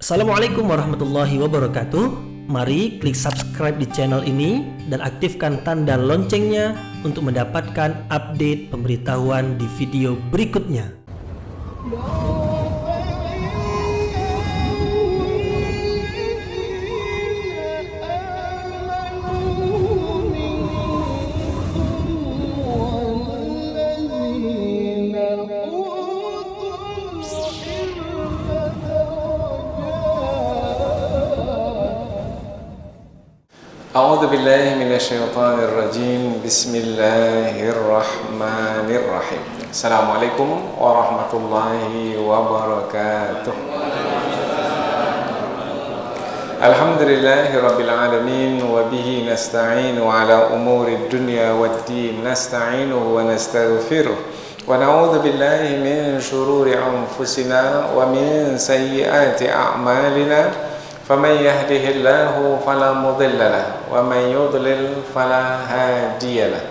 Assalamualaikum warahmatullahi wabarakatuh. Mari klik subscribe di channel ini dan aktifkan tanda loncengnya untuk mendapatkan update pemberitahuan di video berikutnya. أعوذ بالله من الشيطان الرجيم بسم الله الرحمن الرحيم السلام عليكم ورحمة الله وبركاته الحمد لله رب العالمين وبه نستعين على أمور الدنيا والدين نستعينه ونستغفره ونعوذ بالله من شرور أنفسنا ومن سيئات أعمالنا فمن يهده الله فلا مضل له ومن يضلل فلا هادي له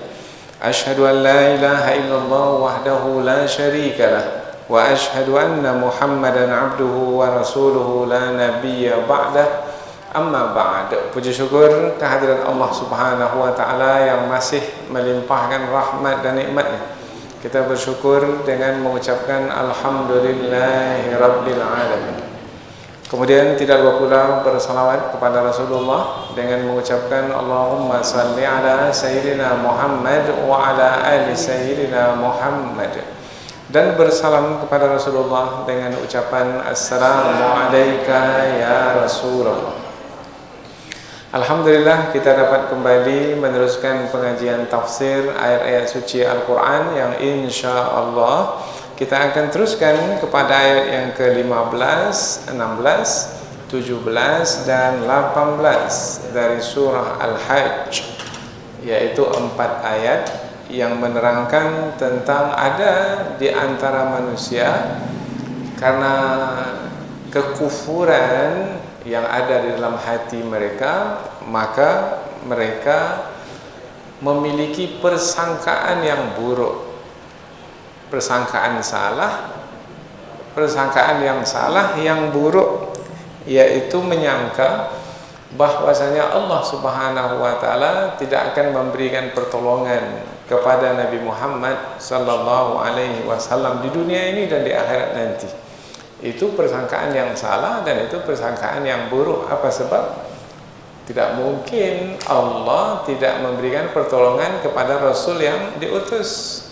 أشهد أن لا إله إلا الله وحده لا شريك له وأشهد أن محمدا عبده ورسوله لا نبي بعده أما بعد. Puji syukur kehadiran Allah Subhanahu wa taala yang masih melimpahkan rahmat dan nikmatnya. Kita bersyukur dengan mengucapkan alhamdulillahi rabbil alamin. Kemudian tidak lupa pula bersalawat kepada Rasulullah dengan mengucapkan Allahumma salli ala Sayyidina Muhammad wa ala ali Sayyidina Muhammad, dan bersalam kepada Rasulullah dengan ucapan Assalamualaikum ya Rasulullah. Alhamdulillah kita dapat kembali meneruskan pengajian tafsir ayat-ayat suci Al-Quran yang insya Allah kita akan teruskan kepada ayat yang ke-15, 16, 17 dan 18 dari surah Al-Hajj, yaitu 4 ayat yang menerangkan tentang ada di antara manusia karena kekufuran yang ada di dalam hati mereka, maka mereka memiliki persangkaan yang buruk, persangkaan yang salah yang buruk, yaitu menyangka bahwasanya Allah Subhanahu wa taala tidak akan memberikan pertolongan kepada Nabi Muhammad sallallahu alaihi wasallam di dunia ini dan di akhirat nanti. Itu persangkaan yang salah dan itu persangkaan yang buruk. Apa sebab? Tidak mungkin Allah tidak memberikan pertolongan kepada Rasul yang diutus.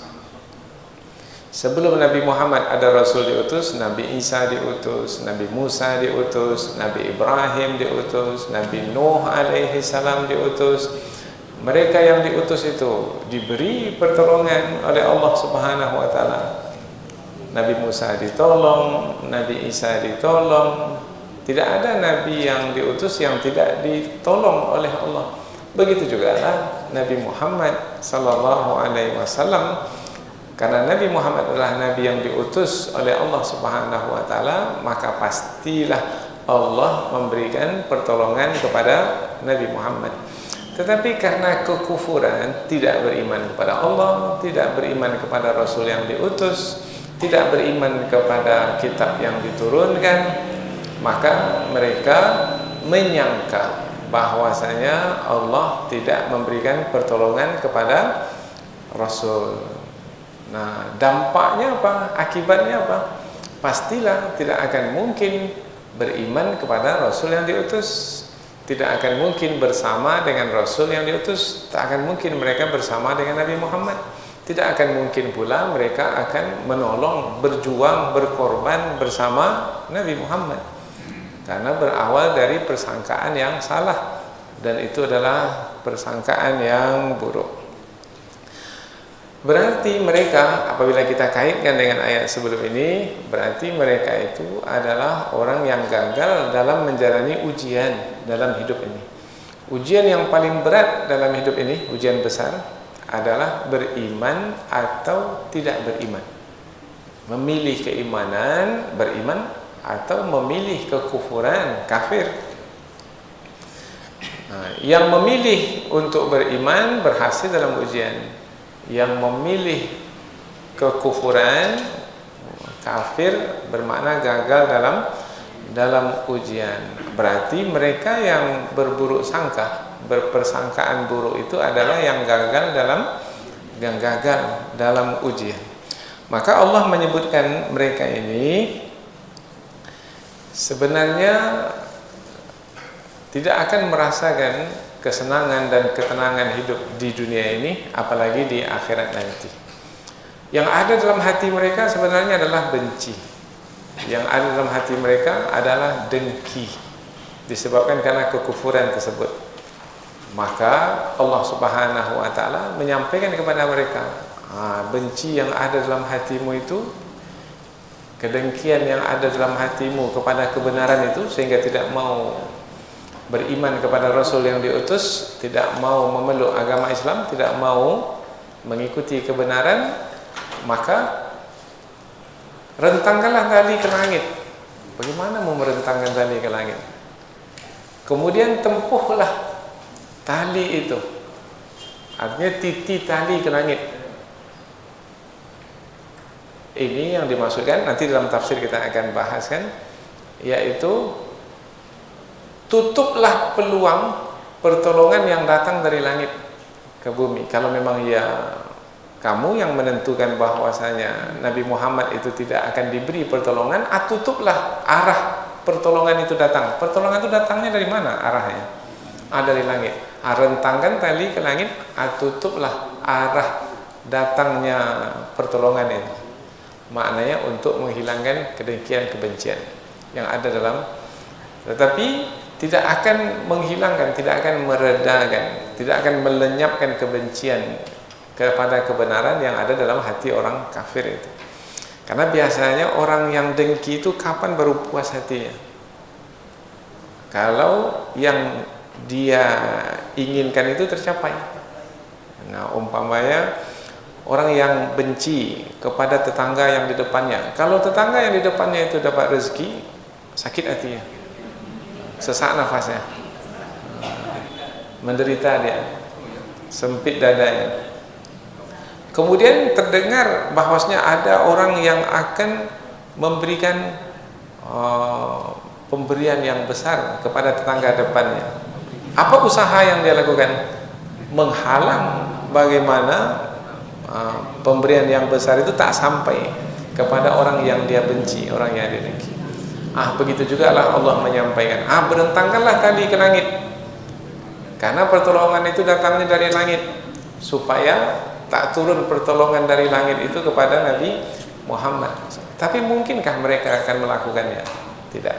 Sebelum Nabi Muhammad ada Rasul diutus, Nabi Isa diutus, Nabi Musa diutus, Nabi Ibrahim diutus, Nabi Nuh alaihi salam diutus. Mereka yang diutus itu diberi pertolongan oleh Allah Subhanahu wa taala. Nabi Musa ditolong, Nabi Isa ditolong. Tidak ada nabi yang diutus yang tidak ditolong oleh Allah. Begitu juga Nabi Muhammad sallallahu alaihi wasallam. Karena Nabi Muhammad adalah Nabi yang diutus oleh Allah Subhanahu wa taala, maka pastilah Allah memberikan pertolongan kepada Nabi Muhammad. Tetapi karena kekufuran, tidak beriman kepada Allah, tidak beriman kepada Rasul yang diutus, tidak beriman kepada kitab yang diturunkan, maka mereka menyangka bahwasanya Allah tidak memberikan pertolongan kepada Rasul. Nah, dampaknya apa? Akibatnya apa? Pastilah tidak akan mungkin beriman kepada Rasul yang diutus. Tidak akan mungkin bersama dengan Rasul yang diutus. Tak akan mungkin mereka bersama dengan Nabi Muhammad. Tidak akan mungkin pula mereka akan menolong, berjuang, berkorban bersama Nabi Muhammad. Karena berawal dari persangkaan yang salah. Dan itu adalah persangkaan yang buruk. Berarti mereka, apabila kita kaitkan dengan ayat sebelum ini, berarti mereka itu adalah orang yang gagal dalam menjalani ujian dalam hidup ini. Ujian yang paling berat dalam hidup ini, ujian besar, adalah beriman atau tidak beriman. Memilih keimanan, beriman, atau memilih kekufuran, kafir. Nah, yang memilih untuk beriman berhasil dalam ujian. Yang memilih kekufuran, kafir, bermakna gagal dalam ujian. Berarti mereka yang berburuk sangka, berpersangkaan buruk itu adalah yang gagal dalam ujian. Maka Allah menyebutkan mereka ini sebenarnya tidak akan merasakan kesenangan dan ketenangan hidup di dunia ini, apalagi di akhirat nanti. Yang ada dalam hati mereka sebenarnya adalah benci. Yang ada dalam hati mereka adalah dengki, disebabkan karena kekufuran tersebut. Maka Allah Subhanahu wa taala menyampaikan kepada mereka, benci yang ada dalam hatimu itu, kedengkian yang ada dalam hatimu kepada kebenaran itu, sehingga tidak mau beriman kepada Rasul yang diutus, tidak mau memeluk agama Islam, tidak mau mengikuti kebenaran, maka rentangkanlah tali ke langit. Bagaimana mau merentangkan tali ke langit? Kemudian tempuhlah tali itu, artinya titi tali ke langit. Ini yang dimaksudkan, nanti dalam tafsir kita akan bahaskan, yaitu tutuplah peluang pertolongan yang datang dari langit ke bumi. Kalau memang ya kamu yang menentukan bahwasanya Nabi Muhammad itu tidak akan diberi pertolongan, tutuplah arah pertolongan itu datang. Pertolongan itu datangnya dari mana arahnya? Dari langit. Rentangkan tali ke langit, tutuplah arah datangnya pertolongan itu. Maknanya untuk menghilangkan kedengkian, kebencian yang ada dalam, tetapi tidak akan menghilangkan, tidak akan meredakan, tidak akan melenyapkan kebencian kepada kebenaran yang ada dalam hati orang kafir itu. Karena biasanya orang yang dengki itu kapan baru puas hatinya? Kalau yang dia inginkan itu tercapai. Nah, umpamanya orang yang benci kepada tetangga yang di depannya, kalau tetangga yang di depannya itu dapat rezeki, sakit hatinya, sesak nafasnya, menderita dia, sempit dadanya. Kemudian terdengar bahwasanya ada orang yang akan memberikan pemberian yang besar kepada tetangga depannya. Apa usaha yang dia lakukan? Menghalang bagaimana pemberian yang besar itu tak sampai kepada orang yang dia benci, orang yang dia dengki. Begitu juga lah Allah menyampaikan, berentangkanlah tali ke langit, karena pertolongan itu datangnya dari langit, supaya tak turun pertolongan dari langit itu kepada Nabi Muhammad. Tapi mungkinkah mereka akan melakukannya? Tidak.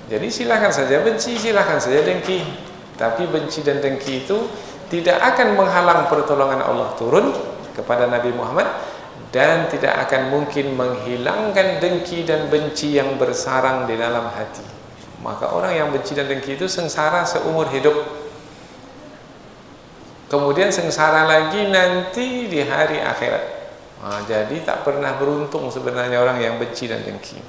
Jadi silakan saja benci, silakan saja dengki, tapi benci dan dengki itu tidak akan menghalang pertolongan Allah turun kepada Nabi Muhammad, dan tidak akan mungkin menghilangkan dengki dan benci yang bersarang di dalam hati. Maka orang yang benci dan dengki itu sengsara seumur hidup, kemudian sengsara lagi nanti di hari akhirat. Jadi tak pernah beruntung sebenarnya orang yang benci dan dengki.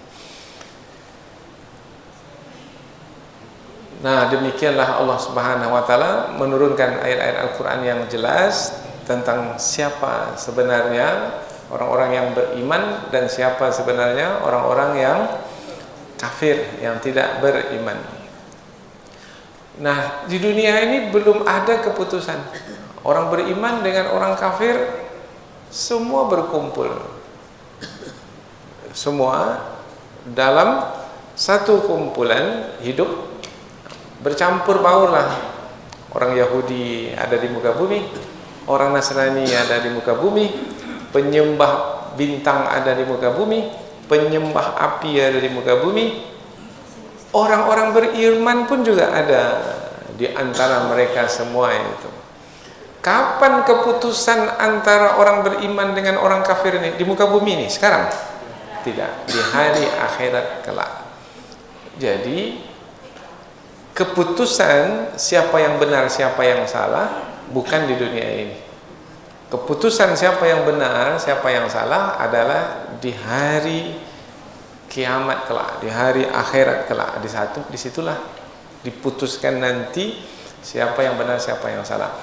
Nah, demikianlah Allah Subhanahu wa taala menurunkan ayat-ayat Al-Qur'an yang jelas tentang siapa sebenarnya orang-orang yang beriman dan siapa sebenarnya orang-orang yang kafir, yang tidak beriman. Nah, di dunia ini belum ada keputusan. Orang beriman dengan orang kafir semua berkumpul, semua dalam satu kumpulan hidup, bercampur baurlah. Orang Yahudi ada di muka bumi, orang Nasrani ada di muka bumi, penyembah bintang ada di muka bumi, penyembah api ada di muka bumi, orang-orang beriman pun juga ada di antara mereka semua itu. Kapan keputusan antara orang beriman dengan orang kafir ini? Di muka bumi ini sekarang? Tidak, di hari akhirat kelak. Jadi keputusan siapa yang benar, siapa yang salah bukan di dunia ini. Keputusan siapa yang benar, siapa yang salah adalah di hari kiamat kelak, di hari akhirat kelak. Disitulah diputuskan nanti siapa yang benar, siapa yang salah.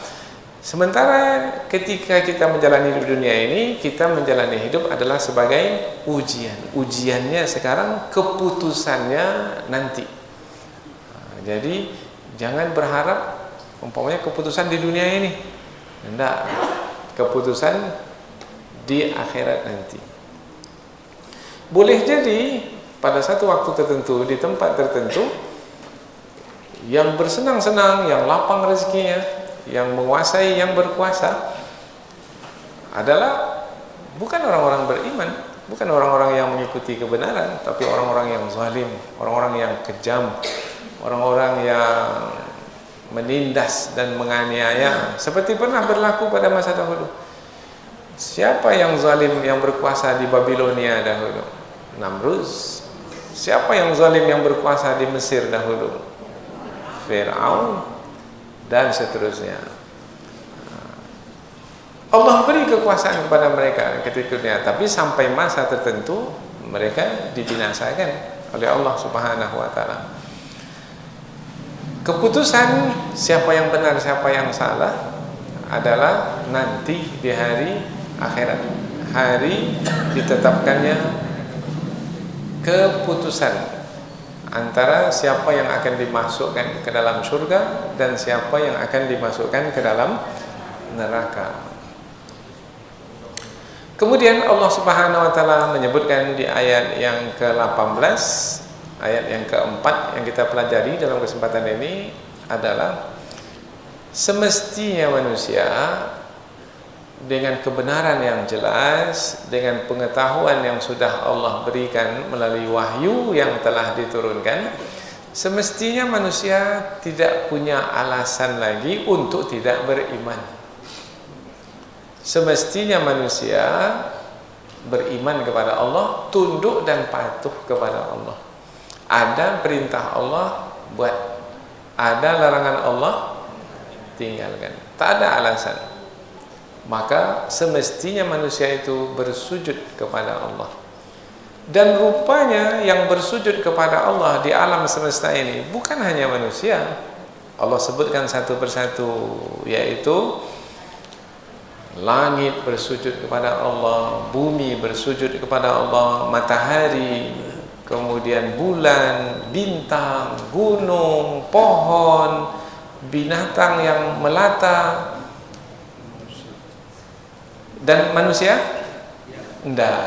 Sementara ketika kita menjalani di dunia ini, kita menjalani hidup adalah sebagai ujian. Ujiannya sekarang, keputusannya nanti. Jadi jangan berharap umpamanya keputusan di dunia ini. Tidak, keputusan di akhirat nanti. Boleh jadi pada satu waktu tertentu, di tempat tertentu, yang bersenang-senang, yang lapang rezekinya, yang menguasai, yang berkuasa adalah bukan orang-orang beriman, bukan orang-orang yang mengikuti kebenaran, tapi orang-orang yang zalim, orang-orang yang kejam, orang-orang yang menindas dan menganiaya, seperti pernah berlaku pada masa dahulu. Siapa yang zalim, yang berkuasa di Babilonia dahulu? Namrus. Siapa yang zalim, yang berkuasa di Mesir dahulu? Fir'aun. Dan seterusnya. Allah beri kekuasaan kepada mereka ketika itu, tapi sampai masa tertentu mereka dibinasakan oleh Allah Subhanahu wa taala. Keputusan siapa yang benar, siapa yang salah adalah nanti di hari akhirat. Hari ditetapkannya keputusan antara siapa yang akan dimasukkan ke dalam surga dan siapa yang akan dimasukkan ke dalam neraka. Kemudian Allah Subhanahu wa taala menyebutkan di ayat yang ke-18, ayat yang keempat yang kita pelajari dalam kesempatan ini adalah semestinya manusia dengan kebenaran yang jelas, dengan pengetahuan yang sudah Allah berikan melalui wahyu yang telah diturunkan, semestinya manusia tidak punya alasan lagi untuk tidak beriman. Semestinya manusia beriman kepada Allah, tunduk dan patuh kepada Allah. Ada perintah Allah, buat. Ada larangan Allah, tinggalkan. Tak ada alasan. Maka semestinya manusia itu bersujud kepada Allah. Dan rupanya yang bersujud kepada Allah di alam semesta ini bukan hanya manusia. Allah sebutkan satu persatu, yaitu langit bersujud kepada Allah, bumi bersujud kepada Allah, matahari, kemudian bulan, bintang, gunung, pohon, binatang yang melata. Dan manusia? Tidak,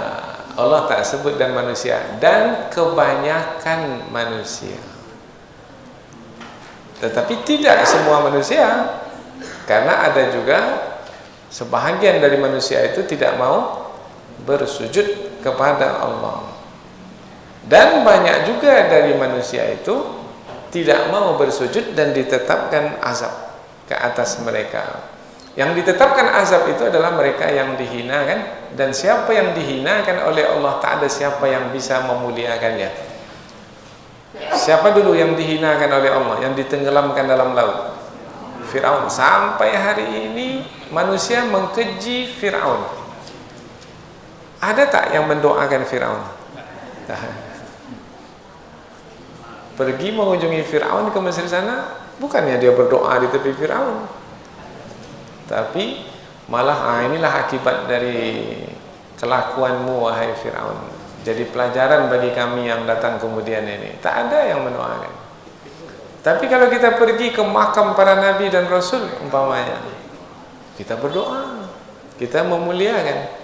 Allah tak sebut dan manusia. Dan kebanyakan manusia. Tetapi tidak semua manusia. Karena ada juga sebahagian dari manusia itu tidak mau bersujud kepada Allah. Dan banyak juga dari manusia itu tidak mau bersujud dan ditetapkan azab ke atas mereka. Yang ditetapkan azab itu adalah mereka yang dihinakan, dan siapa yang dihinakan oleh Allah, tak ada siapa yang bisa memuliakannya. Siapa dulu yang dihinakan oleh Allah, yang ditenggelamkan dalam laut? Fir'aun. Sampai hari ini manusia mengkeji Fir'aun. Ada tak yang mendoakan Fir'aun? Pergi mengunjungi Fir'aun ke Mesir sana, bukannya dia berdoa di tepi Fir'aun, tapi malah inilah akibat dari kelakuanmu wahai Fir'aun. Jadi pelajaran bagi kami yang datang kemudian ini. Tak ada yang mendoakan. Tapi kalau kita pergi ke makam para nabi dan rasul umpamanya, kita berdoa, kita memuliakan.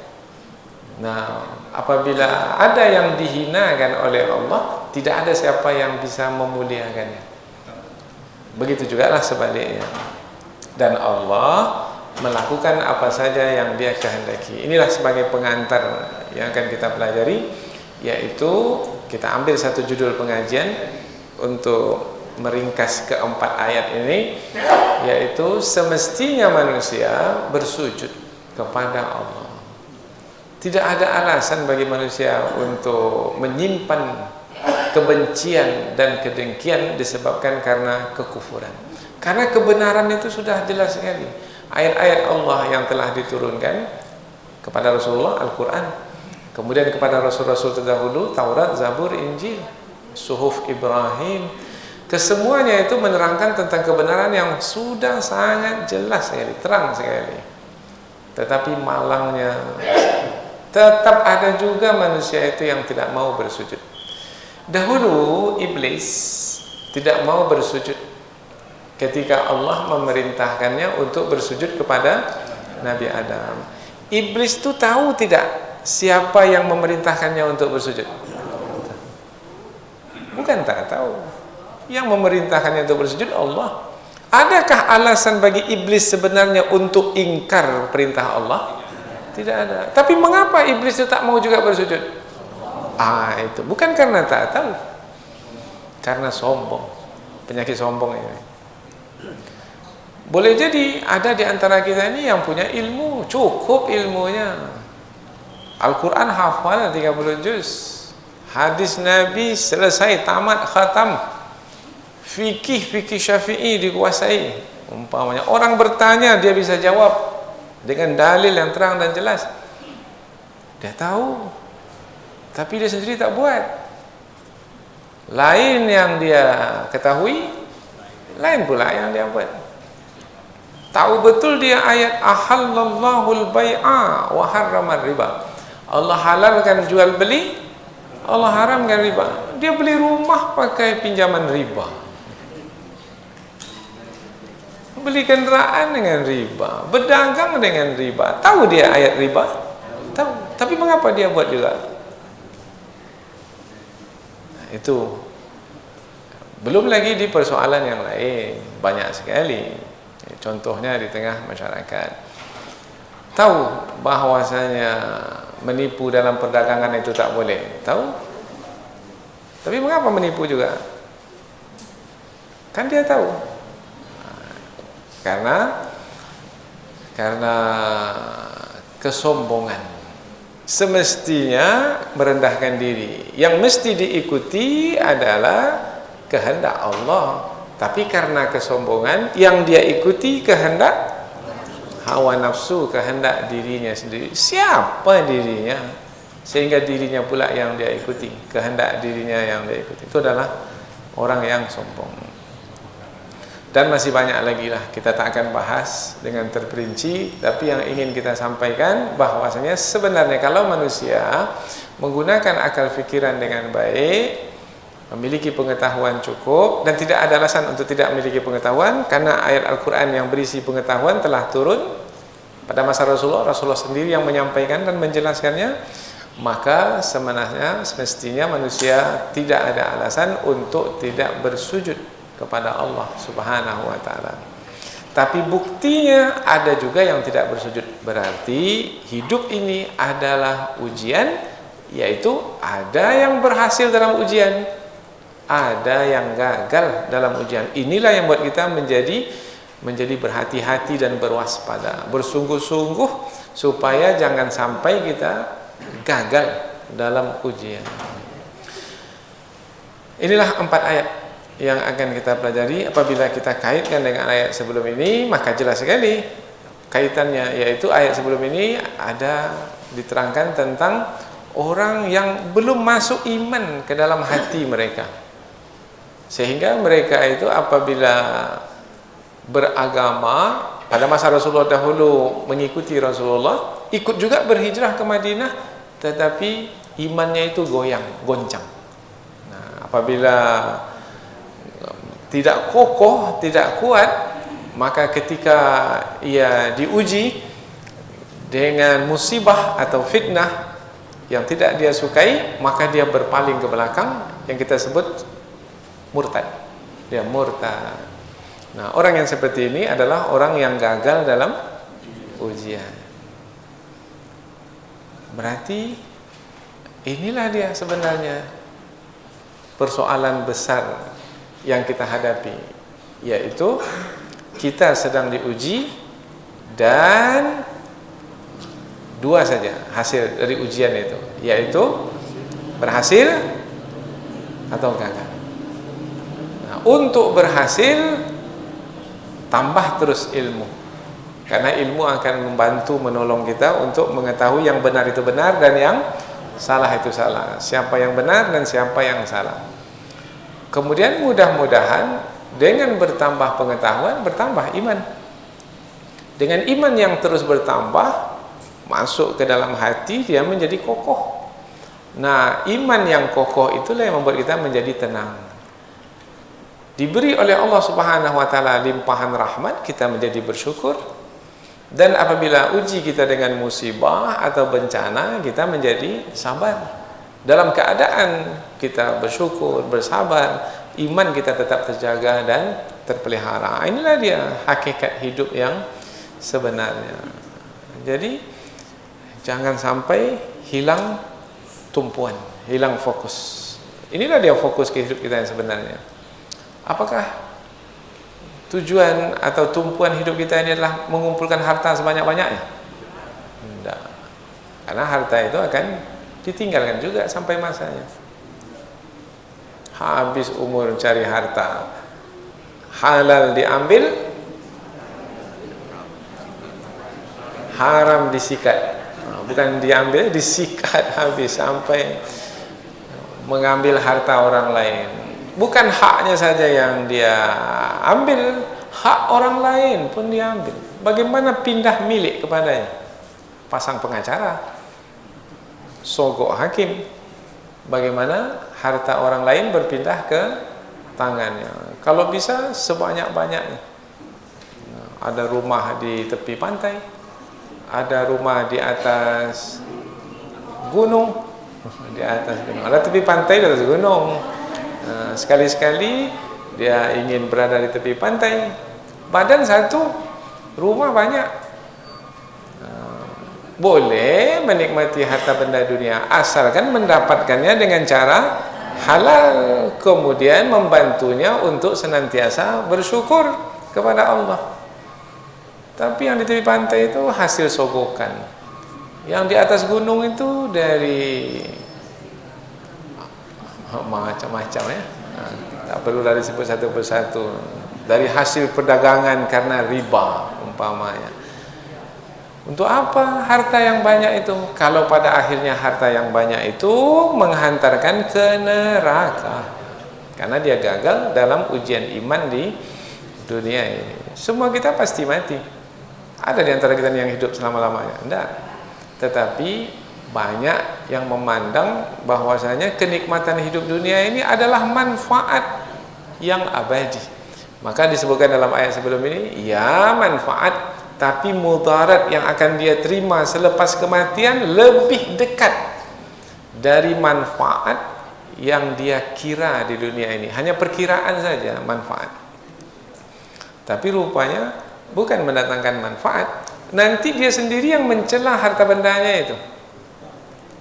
Nah, apabila ada yang dihinakan oleh Allah, tidak ada siapa yang bisa memuliakannya. Begitu juga lah sebaliknya. Dan Allah melakukan apa saja yang Dia kehendaki. Inilah sebagai pengantar yang akan kita pelajari, yaitu kita ambil satu judul pengajian untuk meringkas keempat ayat ini, yaitu semestinya manusia bersujud kepada Allah. Tidak ada alasan bagi manusia untuk menyimpan kebencian dan kedengkian disebabkan karena kekufuran. Karena kebenaran itu sudah jelas sekali. Ayat-ayat Allah yang telah diturunkan kepada Rasulullah, Al-Quran, kemudian kepada Rasul-Rasul terdahulu, Taurat, Zabur, Injil, Suhuf Ibrahim, Kesemuanya itu menerangkan tentang kebenaran yang sudah sangat jelas sekali, terang sekali. Tetapi malangnya, tetap ada juga manusia itu yang tidak mau bersujud. Dahulu iblis tidak mau bersujud ketika Allah memerintahkannya untuk bersujud kepada Nabi Adam. Iblis itu tahu tidak siapa yang memerintahkannya untuk bersujud? Bukan tak tahu. Yang memerintahkannya untuk bersujud Allah. Adakah alasan bagi iblis sebenarnya untuk ingkar perintah Allah? Tidak ada. Tapi mengapa iblis itu tak mau juga bersujud? Itu bukan karena tak tahu, karena sombong. Penyakit sombong ini. Boleh jadi ada di antara kita ini yang punya ilmu, cukup ilmunya. Al-Quran hafal 30 juz, hadis Nabi selesai, tamat, khatam. Fikih Syafi'i dikuasai. Umpamanya orang bertanya dia bisa jawab dengan dalil yang terang dan jelas. Dia tahu, tapi dia sendiri tak buat. Lain yang dia ketahui, lain pula yang dia buat. Tahu betul dia ayat ahallallahul bai'a wa harramar riba. Allah halalkan jual beli, Allah haramkan riba. Dia beli rumah pakai pinjaman riba. Beli kendaraan dengan riba, berdagang dengan riba. Tahu dia ayat riba? Tahu. Tapi mengapa dia buat juga? Nah, itu. Belum lagi di persoalan yang lain, banyak sekali. Contohnya di tengah masyarakat. Tahu bahwasanya menipu dalam perdagangan itu tak boleh. Tahu? Tapi mengapa menipu juga? Kan dia tahu. Karena kesombongan. Semestinya merendahkan diri. Yang mesti diikuti adalah kehendak Allah. Tapi karena kesombongan, yang dia ikuti kehendak hawa nafsu, kehendak dirinya sendiri. Siapa dirinya? Sehingga dirinya pula yang dia ikuti, kehendak dirinya yang dia ikuti. Itu adalah orang yang sombong. Dan masih banyak lagi lah, kita tak akan bahas dengan terperinci. Tapi yang ingin kita sampaikan bahwasanya sebenarnya kalau manusia menggunakan akal fikiran dengan baik, memiliki pengetahuan cukup, dan tidak ada alasan untuk tidak memiliki pengetahuan, karena ayat Al-Quran yang berisi pengetahuan telah turun pada masa Rasulullah sendiri yang menyampaikan dan menjelaskannya. Maka sebenarnya semestinya manusia tidak ada alasan untuk tidak bersujud kepada Allah Subhanahu wa ta'ala. Tapi buktinya ada juga yang tidak bersujud. Berarti hidup ini adalah ujian, yaitu ada yang berhasil dalam ujian, ada yang gagal dalam ujian. Inilah yang buat kita menjadi berhati-hati dan berwaspada, bersungguh-sungguh supaya jangan sampai kita gagal dalam ujian. Inilah 4 ayat yang akan kita pelajari. Apabila kita kaitkan dengan ayat sebelum ini, maka jelas sekali kaitannya, yaitu ayat sebelum ini ada diterangkan tentang orang yang belum masuk iman ke dalam hati mereka, sehingga mereka itu apabila beragama pada masa Rasulullah dahulu, mengikuti Rasulullah, ikut juga berhijrah ke Madinah, tetapi imannya itu goncang. Nah, apabila tidak kokoh, tidak kuat, maka ketika ia diuji dengan musibah atau fitnah yang tidak dia sukai, maka dia berpaling ke belakang, yang kita sebut murtad. Dia murtad. Nah, orang yang seperti ini adalah orang yang gagal dalam ujian. Berarti inilah dia sebenarnya persoalan besar yang kita hadapi, yaitu kita sedang diuji, dan 2 saja hasil dari ujian itu, yaitu berhasil atau gagal. Nah, untuk berhasil tambah terus ilmu, karena ilmu akan membantu menolong kita untuk mengetahui yang benar itu benar dan yang salah itu salah, siapa yang benar dan siapa yang salah. Kemudian mudah-mudahan dengan bertambah pengetahuan, bertambah iman. Dengan iman yang terus bertambah, masuk ke dalam hati, dia menjadi kokoh. Nah, iman yang kokoh itulah yang membuat kita menjadi tenang. Diberi oleh Allah Subhanahu wa taala limpahan rahmat, kita menjadi bersyukur. Dan apabila uji kita dengan musibah atau bencana, kita menjadi sabar. Dalam keadaan kita bersyukur, bersabar, iman kita tetap terjaga dan terpelihara. Inilah dia hakikat hidup yang sebenarnya. Jadi jangan sampai hilang tumpuan, hilang fokus. Inilah dia fokus ke hidup kita yang sebenarnya. Apakah tujuan atau tumpuan hidup kita ini adalah mengumpulkan harta sebanyak-banyaknya? Tidak. Karena harta itu akan ditinggalkan juga sampai masanya. Habis umur cari harta, halal diambil, haram disikat. Bukan diambil, disikat habis sampai mengambil harta orang lain. Bukan haknya saja yang dia ambil, hak orang lain pun diambil. Bagaimana pindah milik kepadanya? Pasang pengacara, sogok hakim. Bagaimana harta orang lain berpindah ke tangannya? Kalau bisa sebanyak-banyaknya. Ada rumah di tepi pantai, ada rumah di atas gunung, di atas gunung. Ada tepi pantai, di atas gunung. Sekali-sekali dia ingin berada di tepi pantai, badan satu, rumah banyak. Boleh menikmati harta benda dunia asalkan mendapatkannya dengan cara halal, kemudian membantunya untuk senantiasa bersyukur kepada Allah. Tapi yang di tepi pantai itu hasil sogokan, yang di atas gunung itu dari macam-macam ya. Tak perlu dari sebut satu persatu. Dari hasil perdagangan karena riba umpamanya. Untuk apa harta yang banyak itu? Kalau pada akhirnya harta yang banyak itu menghantarkan ke neraka, karena dia gagal dalam ujian iman di dunia ini. Semua kita pasti mati. Ada di antara kita yang hidup selama-lamanya? Tidak. Tetapi banyak yang memandang bahwasanya kenikmatan hidup dunia ini adalah manfaat yang abadi. Maka disebutkan dalam ayat sebelum ini, ya manfaat, tapi mudarat yang akan dia terima selepas kematian lebih dekat dari manfaat yang dia kira di dunia ini. Hanya perkiraan saja manfaat. Tapi rupanya bukan mendatangkan manfaat. Nanti dia sendiri yang mencela harta bendanya itu.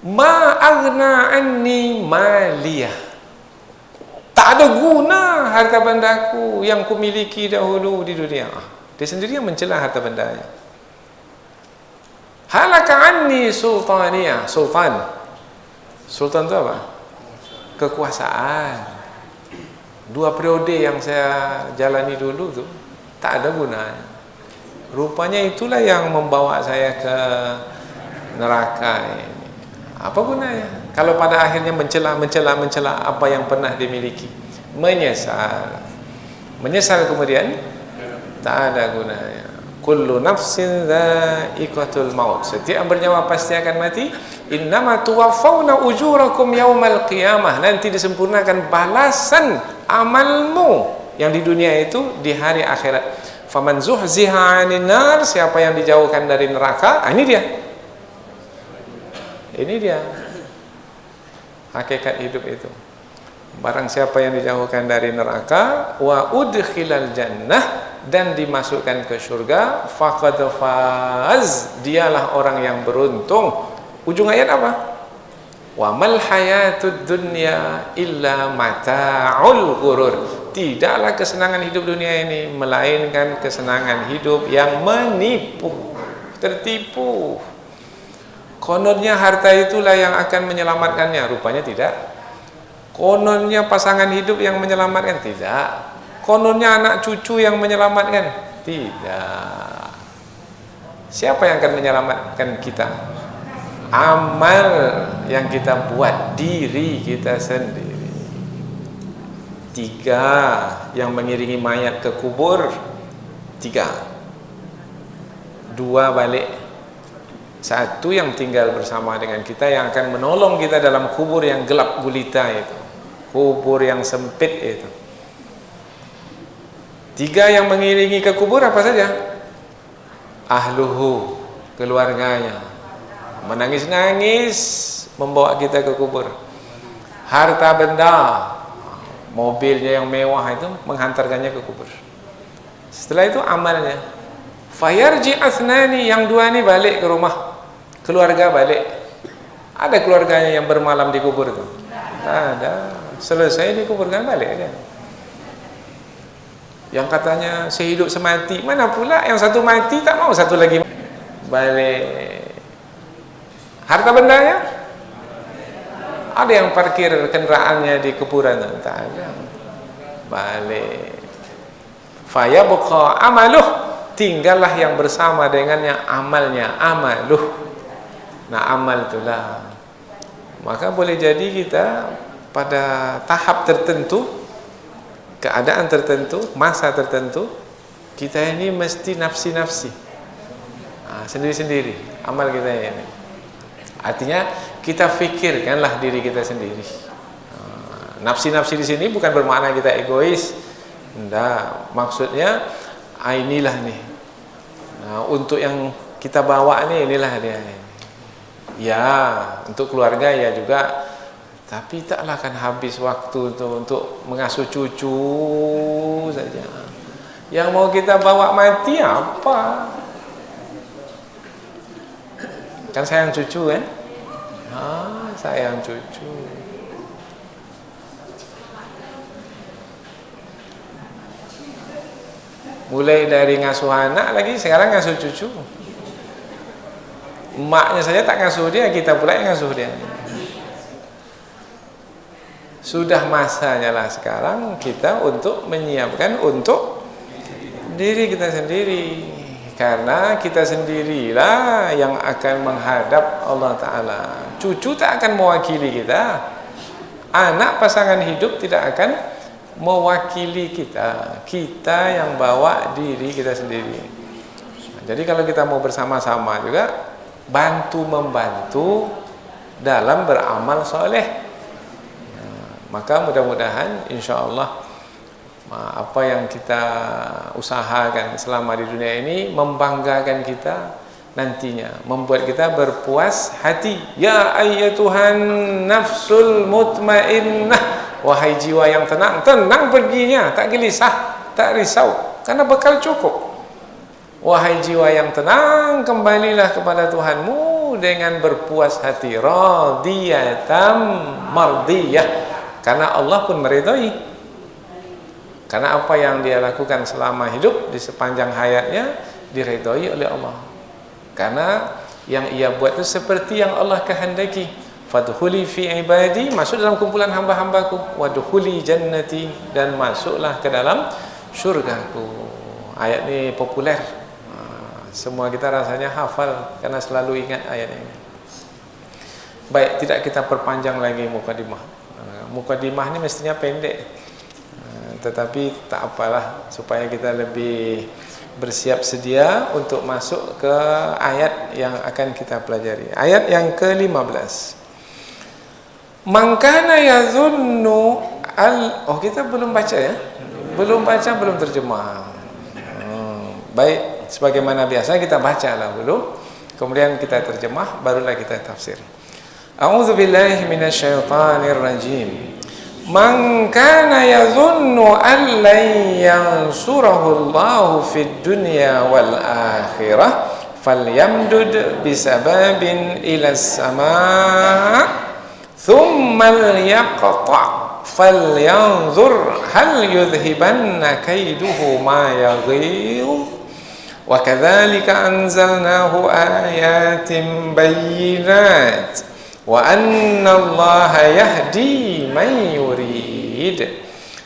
Ma aghna anni maliyah. Tak ada guna harta bendaku yang kumiliki dahulu di dunia. Dia sendiri yang mencela harta bendanya. Halaka anni sultaniyah. Sultan itu apa? Kekuasaan. 2 periode yang saya jalani dulu tuh tak ada gunanya. Rupanya itulah yang membawa saya ke neraka ini. Apa gunanya? Kalau pada akhirnya mencela apa yang pernah dimiliki, menyesal kemudian tak ada gunanya. Kullu nafsin dha'iqatul maut. Setiap bernyawa pasti akan mati. Innama tuwaffawna ujurakum yaumal qiyamah. Nanti disempurnakan balasan amalmu yang di dunia itu di hari akhirat. Faman zuhziha 'anil nar, siapa yang dijauhkan dari neraka, ini dia. Ini dia hakikat hidup itu. Barang siapa yang dijauhkan dari neraka, wa udkhilal jannah, dan dimasukkan ke surga, faqad faz, dialah orang yang beruntung. Ujung ayat apa? Wa mal hayatud dunya illa mata'ul ghurur. Tidaklah kesenangan hidup dunia ini melainkan kesenangan hidup yang menipu, tertipu. Kononnya harta itulah yang akan menyelamatkannya, rupanya tidak. Kononnya pasangan hidup yang menyelamatkan, tidak. Kononnya anak cucu yang menyelamatkan, tidak. Siapa yang akan menyelamatkan kita? Amal yang kita buat, diri kita sendiri. 3 yang mengiringi mayat ke kubur, 3. 2 balik, 1 yang tinggal bersama dengan kita, yang akan menolong kita dalam kubur yang gelap gulita itu, kubur yang sempit itu. 3 yang mengiringi ke kubur apa saja? Ahluhu, keluarganya, menangis-nangis membawa kita ke kubur. Harta benda, mobilnya yang mewah itu menghantarkannya ke kubur. Setelah itu amalnya. Fayarji asnani, yang 2 ni balik ke rumah, keluarga balik. Ada keluarganya yang bermalam di kubur itu? Ada. Selesai dikuburkan, balik aja. Yang katanya sehidup semati, mana pula yang satu mati tak mau satu lagi balik. Harta bendanya, ada yang parkir kendaraannya di kuburan, tak ada, balik. Fayabqa amaluh, tinggallah yang bersama dengannya amalnya, amaluh. Nah, amal itulah. Maka boleh jadi kita pada tahap tertentu, keadaan tertentu, masa tertentu, kita ini mesti nafsi-nafsi, sendiri-sendiri amal kita ini. Artinya kita fikirkanlah diri kita sendiri. Nafsi-nafsi di sini bukan bermakna kita egois. Tidak, maksudnya inilah nih. Untuk yang kita bawa nih, inilah dia. Ya, untuk keluarga ya juga. Tapi taklah akan habis waktu untuk mengasuh cucu saja. Yang mau kita bawa mati apa? Kan sayang cucu kan? Sayang cucu. Mulai dari ngasuh anak lagi, sekarang ngasuh cucu. Emaknya saja tak ngasuh dia, kita pula yang ngasuh dia. Sudah masanya lah sekarang kita untuk menyiapkan untuk diri kita sendiri. Karena kita sendirilah yang akan menghadap Allah Ta'ala. Cucu tak akan mewakili kita. Anak pasangan hidup tidak akan mewakili kita. Kita yang bawa diri kita sendiri. Jadi kalau kita mau bersama-sama juga, bantu-membantu dalam beramal soleh. Maka mudah-mudahan insya-Allah apa yang kita usahakan selama di dunia ini membanggakan kita nantinya, membuat kita berpuas hati. Ya ayyatuhan nafsul mutmainnah, wahai jiwa yang tenang, tenang perginya, tak gelisah, tak risau, karena bekal cukup. Wahai jiwa yang tenang, kembalilah kepada Tuhanmu dengan berpuas hati, radiyatam mardiyah, karena Allah pun meridhai. Karena apa yang dia lakukan selama hidup, di sepanjang hayatnya, diridhai oleh Allah. Karena yang ia buat itu seperti yang Allah kehendaki. Fadkhuli fi ibadi, masuk dalam kumpulan hamba-hambaku. Wadkhuli jannati, dan masuklah ke dalam syurgaku. Ayat ini populer. Semua kita rasanya hafal karena selalu ingat ayat ini. Baik, tidak kita perpanjang lagi mukadimah. Mukadimah ini mestinya pendek. Tetapi tak apalah, supaya kita lebih bersiap sedia untuk masuk ke ayat yang akan kita pelajari. Ayat yang ke-15. Man kana yazunnu kita belum baca ya? Belum baca, belum terjemah. Baik, sebagaimana biasa kita bacalah dulu, kemudian kita terjemah, barulah kita tafsir. A'udzubillahi minasyaitonir rajim. Man kana yazunnu an lan yansurahu Allahu fid dunya wal akhirah falyamdud bisababin ila as-samaa thumma liyaqta' falyanzur hal yudhibanna kaiduhu ma yaghidh wa kadzalika anzalnahu ayatin bayyinat wa anna Allaha yahdi man yurid.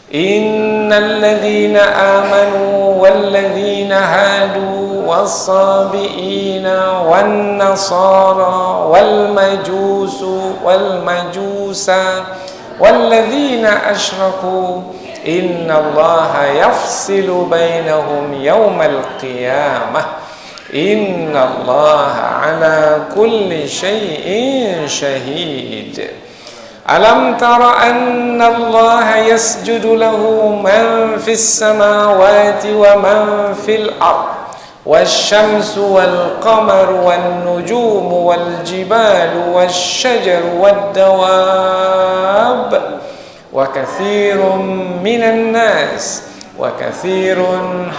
Innal ladzina amanu wal ladzina hadu was-sabiina wan nasara wal majusa wal ladzina asyraku innallaha yafsilu bainahum yawmal qiyamah innallaha ala kulli syai'in syahid. Alam tara anna Allah yasjudu lahu man fis samawati wa man fil ard والشمس والقمر والنجوم والجبال والشجر والدواب وكثير من الناس وكثير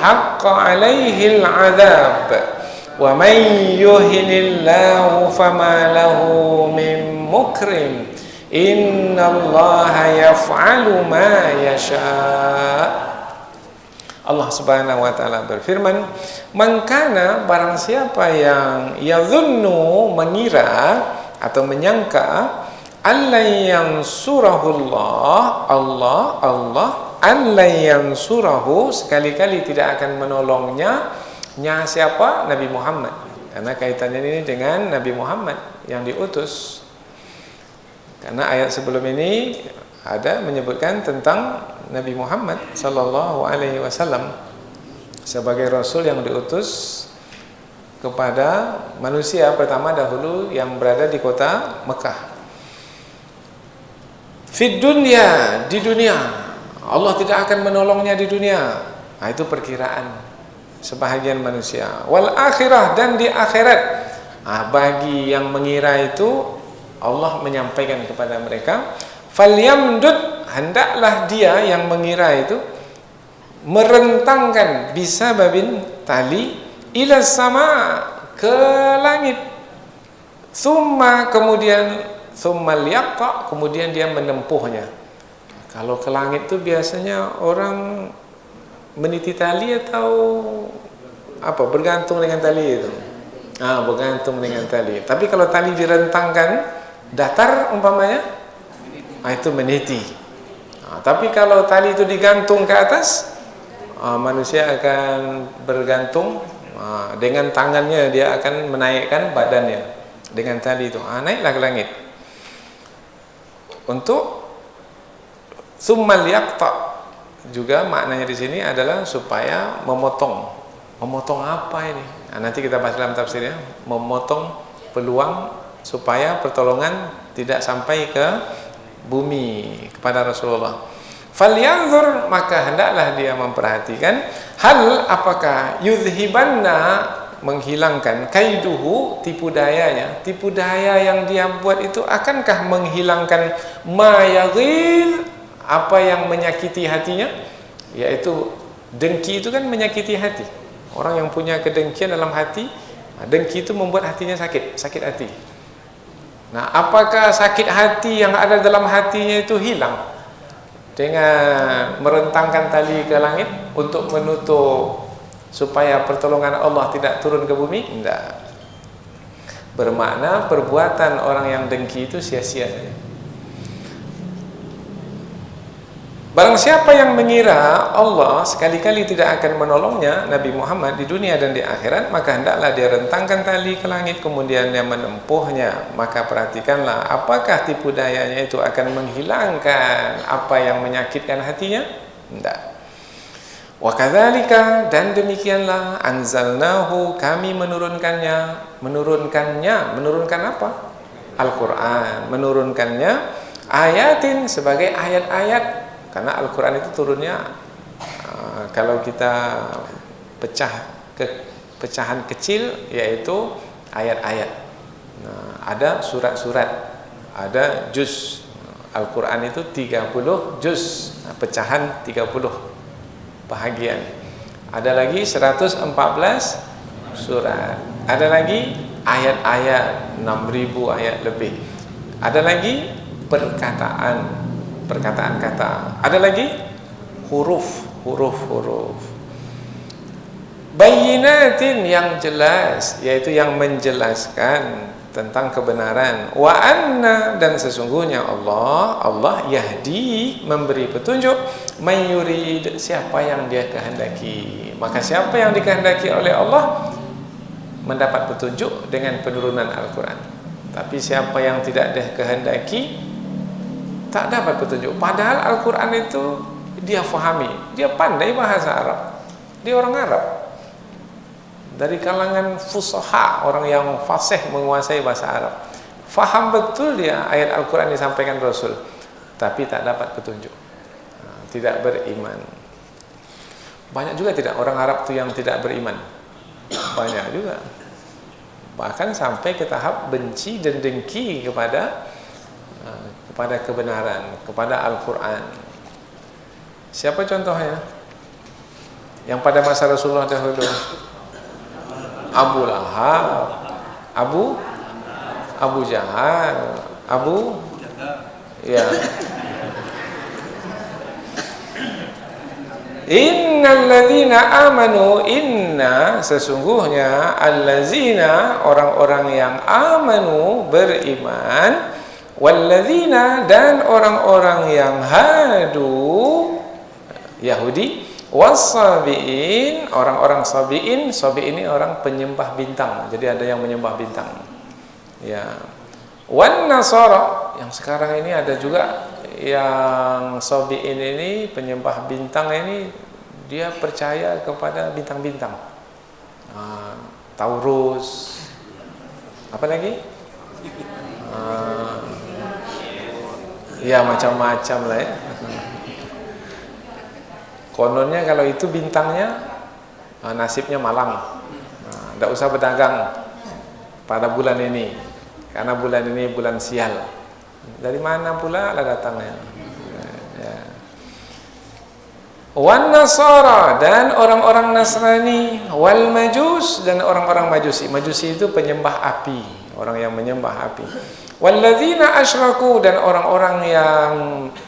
حق عليه العذاب ومن يهن الله فما له من مكرم إن الله يفعل ما يشاء. Allah Subhanahu wa taala berfirman, "Mangkana barang siapa yang yadhunnu mengira atau menyangka Allah allayansurahu sekali-kali tidak akan menolongnya, nya siapa? Nabi Muhammad. Karena kaitannya ini dengan Nabi Muhammad yang diutus. Karena ayat sebelum ini ada menyebutkan tentang Nabi Muhammad sallallahu alaihi wasallam sebagai rasul yang diutus kepada manusia pertama dahulu yang berada di kota Mekah. Fid dunya, di dunia Allah tidak akan menolongnya di dunia. Nah, itu perkiraan sebahagian manusia. Wal akhirah, dan di akhirat. Nah, bagi yang mengira itu Allah menyampaikan kepada mereka, falyamdud, hendaklah dia yang mengira itu merentangkan bisa babin tali ila sama ke langit, summa liyaqta, kemudian dia menempuhnya. Kalau ke langit itu biasanya orang meniti tali atau apa, bergantung dengan tali itu. Bergantung dengan tali. Tapi kalau tali direntangkan datar umpamanya, itu meniti. Tapi kalau tali itu digantung ke atas, manusia akan bergantung dengan tangannya, dia akan menaikkan badannya dengan tali itu. Naiklah ke langit. Untuk summal yaqta juga maknanya di sini adalah supaya memotong. Memotong apa ini? Nanti kita bahas dalam tafsirnya. Memotong peluang supaya pertolongan tidak sampai ke bumi kepada Rasulullah. Falyanzur, maka hendaklah dia memperhatikan, hal apakah yuzhibanna, menghilangkan, kaiduhu, tipu dayanya, tipu daya yang dia buat itu akankah menghilangkan ma yaghidh, apa yang menyakiti hatinya, yaitu dengki itu kan menyakiti hati. Orang yang punya kedengkian dalam hati, dengki itu membuat hatinya sakit hati. Nah, apakah sakit hati yang ada dalam hatinya itu hilang dengan merentangkan tali ke langit untuk menutup supaya pertolongan Allah tidak turun ke bumi? Tidak. Bermakna perbuatan orang yang dengki itu sia-sia. Barang siapa yang mengira Allah sekali-kali tidak akan menolongnya, Nabi Muhammad, di dunia dan di akhirat, maka hendaklah dia rentangkan tali ke langit, kemudian dia menempuhnya. Maka perhatikanlah, apakah tipu dayanya itu akan menghilangkan apa yang menyakitkan hatinya? Tidak. Wa kadzalika, dan demikianlah, anzalnahu, kami menurunkan apa? Al-Quran, menurunkannya ayatin, sebagai ayat-ayat. Karena Al-Quran itu turunnya kalau kita pecahan kecil, yaitu ayat-ayat. Ada surat-surat, ada juz. Al-Quran itu 30 juz, pecahan 30 bahagian. Ada lagi 114 surat. Ada lagi ayat-ayat 6.000 ayat lebih. Ada lagi perkataan kata, ada lagi huruf. Bayyinatin, yang jelas, yaitu yang menjelaskan tentang kebenaran. Wa anna, dan sesungguhnya Allah yahdi, memberi petunjuk, may yurid, siapa yang dia kehendaki. Maka siapa yang dikehendaki oleh Allah mendapat petunjuk dengan penurunan Al-Quran. Tapi siapa yang tidak dikehendaki tak dapat petunjuk. Padahal Al-Quran itu dia fahami, dia pandai bahasa Arab, dia orang Arab, dari kalangan fusaha, orang yang fasih menguasai bahasa Arab, faham betul dia ayat Al-Quran disampaikan Rasul, tapi tak dapat petunjuk, tidak beriman. Banyak juga tidak orang Arab itu yang tidak beriman, banyak juga, bahkan sampai ke tahap benci dan dengki kepada kebenaran, kepada Al-Quran. Siapa contohnya? Yang pada masa Rasulullah dahulu, Abu Lahab, Abu Jahal, ya. Innalladzina amanu, inna sesungguhnya, alladzina orang-orang yang amanu beriman, walladzina dan orang-orang yang hadu Yahudi, wassabiin orang-orang sabiin. Sabiin ini orang penyembah bintang, jadi ada yang menyembah bintang, ya. Wan nasara, yang sekarang ini ada juga yang sabiin ini penyembah bintang ini, dia percaya kepada bintang-bintang, Taurus, apa lagi, ya macam-macam lah ya. Kononnya kalau itu bintangnya nasibnya malang, tidak usah berdagang pada bulan ini, karena bulan ini bulan sial. Dari mana pula lah datangnya, ya. Wan nasara dan orang-orang Nasrani, wal majus dan orang-orang Majusi. Majusi itu penyembah api, orang yang menyembah api. Walladzina asyraku dan orang-orang yang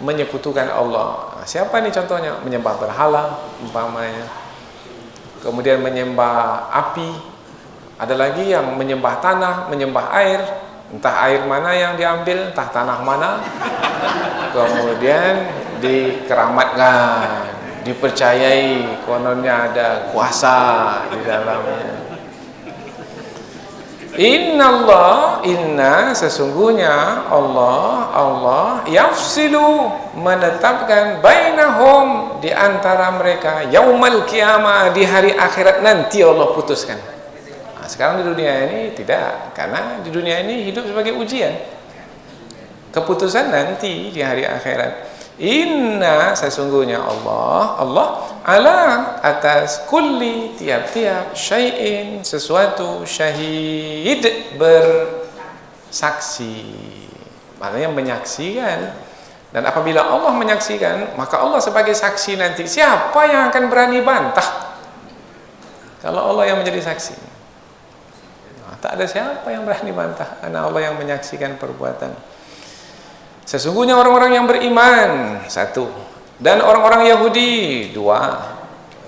menyekutukan Allah. Siapa nih contohnya? Menyembah berhala umpamanya, kemudian menyembah api, ada lagi yang menyembah tanah, menyembah air, entah air mana yang diambil, entah tanah mana, kemudian dikeramatkan, dipercayai kononnya ada kuasa di dalamnya. Inna sesungguhnya Allah yafsilu menetapkan bainahum di antara mereka, yaumal qiyamah di hari akhirat nanti Allah putuskan. Nah, sekarang di dunia ini tidak, karena di dunia ini hidup sebagai ujian. Keputusan nanti di hari akhirat. Inna sesungguhnya Allah ala atas kulli tiap-tiap syai'in sesuatu syahid bersaksi, maknanya menyaksikan. Dan apabila Allah menyaksikan, maka Allah sebagai saksi nanti. Siapa yang akan berani bantah kalau Allah yang menjadi saksi? Nah, tak ada siapa yang berani bantah, karena Allah yang menyaksikan perbuatan. Sesungguhnya orang-orang yang beriman, satu, dan orang-orang Yahudi, dua,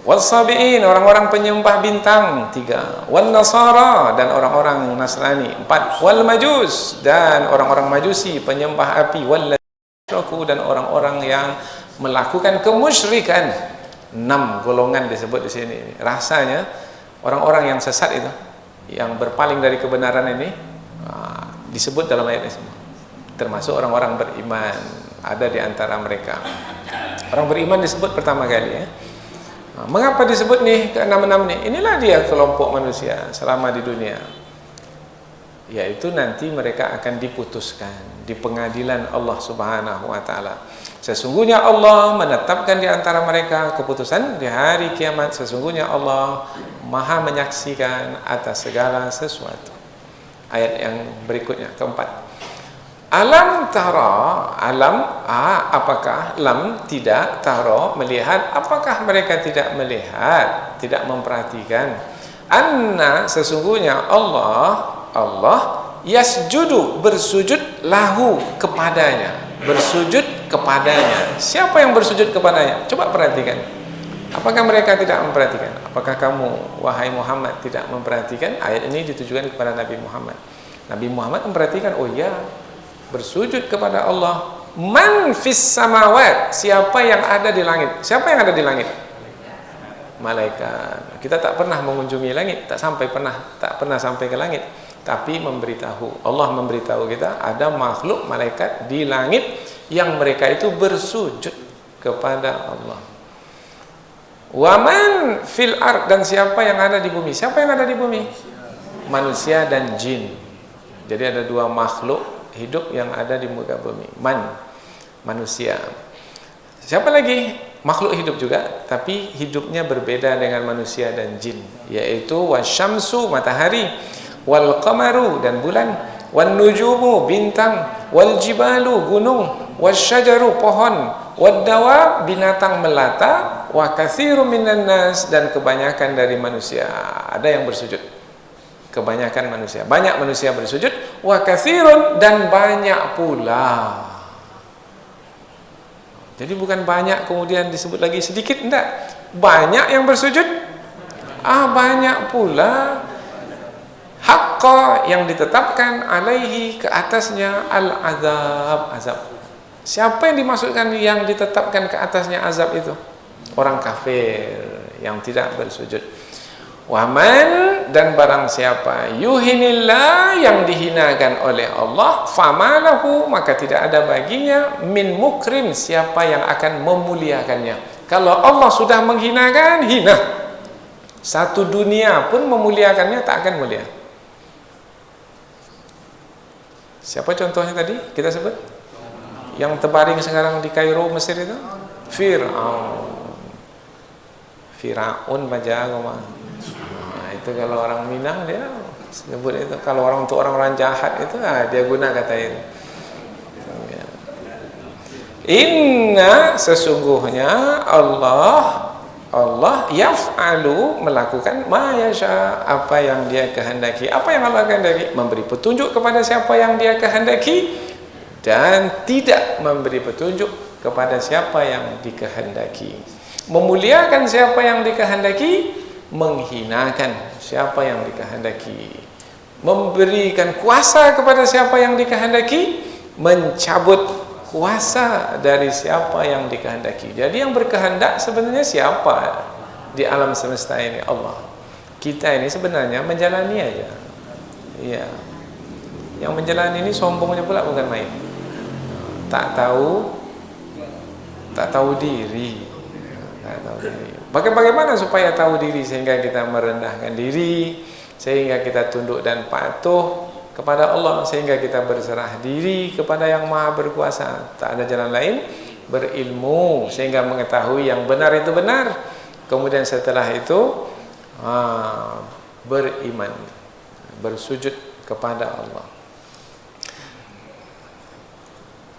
wassabiin orang-orang penyembah bintang, tiga, wan nasara dan orang-orang Nasrani, empat, wal majus dan orang-orang Majusi penyembah api, wal asyraku dan orang-orang yang melakukan kemusyrikan. 6 golongan disebut di sini. Rasanya orang-orang yang sesat itu, yang berpaling dari kebenaran ini, disebut dalam ayat ini semua. Termasuk orang-orang beriman, ada di antara mereka. Orang beriman disebut pertama kali, ya. Mengapa disebut nih ke-6 nih? Inilah dia kelompok manusia selama di dunia, yaitu nanti mereka akan diputuskan di pengadilan Allah Subhanahu wa taala. Sesungguhnya Allah menetapkan di antara mereka keputusan di hari kiamat. Sesungguhnya Allah Maha menyaksikan atas segala sesuatu. Ayat yang berikutnya, keempat. Alam tara, apakah lam tidak, tara melihat, apakah mereka tidak melihat, tidak memperhatikan, anna sesungguhnya Allah yasjudu bersujud lahu kepadanya, bersujud kepadanya. Siapa yang bersujud kepadanya? Coba perhatikan. Apakah mereka tidak memperhatikan? Apakah kamu wahai Muhammad tidak memperhatikan? Ayat ini ditujukan kepada Nabi Muhammad. Nabi Muhammad memperhatikan. Oh ya, bersujud kepada Allah. Man fis samawat, siapa yang ada di langit? Siapa yang ada di langit? Malaikat. Kita tak pernah mengunjungi langit, tak pernah sampai ke langit, tapi memberitahu, Allah memberitahu kita ada makhluk malaikat di langit yang mereka itu bersujud kepada Allah. Waman fil ard, dan siapa yang ada di bumi. Siapa yang ada di bumi? Manusia dan jin. Jadi ada dua makhluk hidup yang ada di muka bumi. Manusia. Siapa lagi? Makhluk hidup juga, tapi hidupnya berbeda dengan manusia dan jin, yaitu wasyamsu, matahari, wal qamaru, dan bulan, wan nujumu, bintang, wal jibalu, gunung, wasyajaru, pohon, wad dawab, binatang melata, wa katsirun minan nas, dan kebanyakan dari manusia. Ada yang bersujud. Kebanyakan manusia. Banyak manusia bersujud, wa katsirun, dan banyak pula. Jadi bukan banyak kemudian disebut lagi sedikit, enggak. Banyak yang bersujud, banyak pula. Haqqa, yang ditetapkan, alaihi, ke atasnya, azab. Siapa yang dimaksudkan yang ditetapkan ke atasnya azab itu? Orang kafir yang tidak bersujud. Waman, dan barang siapa yuhinillah, yang dihinakan oleh Allah, famalahu, maka tidak ada baginya min mukrim, siapa yang akan memuliakannya. Kalau Allah sudah menghinakan, hina. Satu dunia pun memuliakannya tak akan mulia. Siapa contohnya tadi kita sebut? Yang terbaring sekarang di Kairo, Mesir itu? Firaun baca agama. Itu kalau orang Minang dia sebut itu. Kalau untuk orang-orang jahat itu dia guna kata itu. Inna, sesungguhnya Allah yaf'alu, melakukan ma yasha, apa yang dia kehendaki. Apa yang Allah kehendaki? Memberi petunjuk kepada siapa yang dia kehendaki, dan tidak memberi petunjuk kepada siapa yang dikehendaki. Memuliakan siapa yang dikehendaki, menghinakan siapa yang dikehendaki. Memberikan kuasa kepada siapa yang dikehendaki, mencabut kuasa dari siapa yang dikehendaki. Jadi yang berkehendak sebenarnya siapa di alam semesta ini? Allah. Kita ini sebenarnya menjalani aja. Iya. Yang menjalani ini sombongnya pula bukan main. Tak tahu diri. Tak tahu diri. Bagaimana supaya tahu diri sehingga kita merendahkan diri, sehingga kita tunduk dan patuh kepada Allah, sehingga kita berserah diri kepada yang Maha Berkuasa. Tak ada jalan lain, berilmu sehingga mengetahui yang benar itu benar. Kemudian setelah itu beriman, bersujud kepada Allah.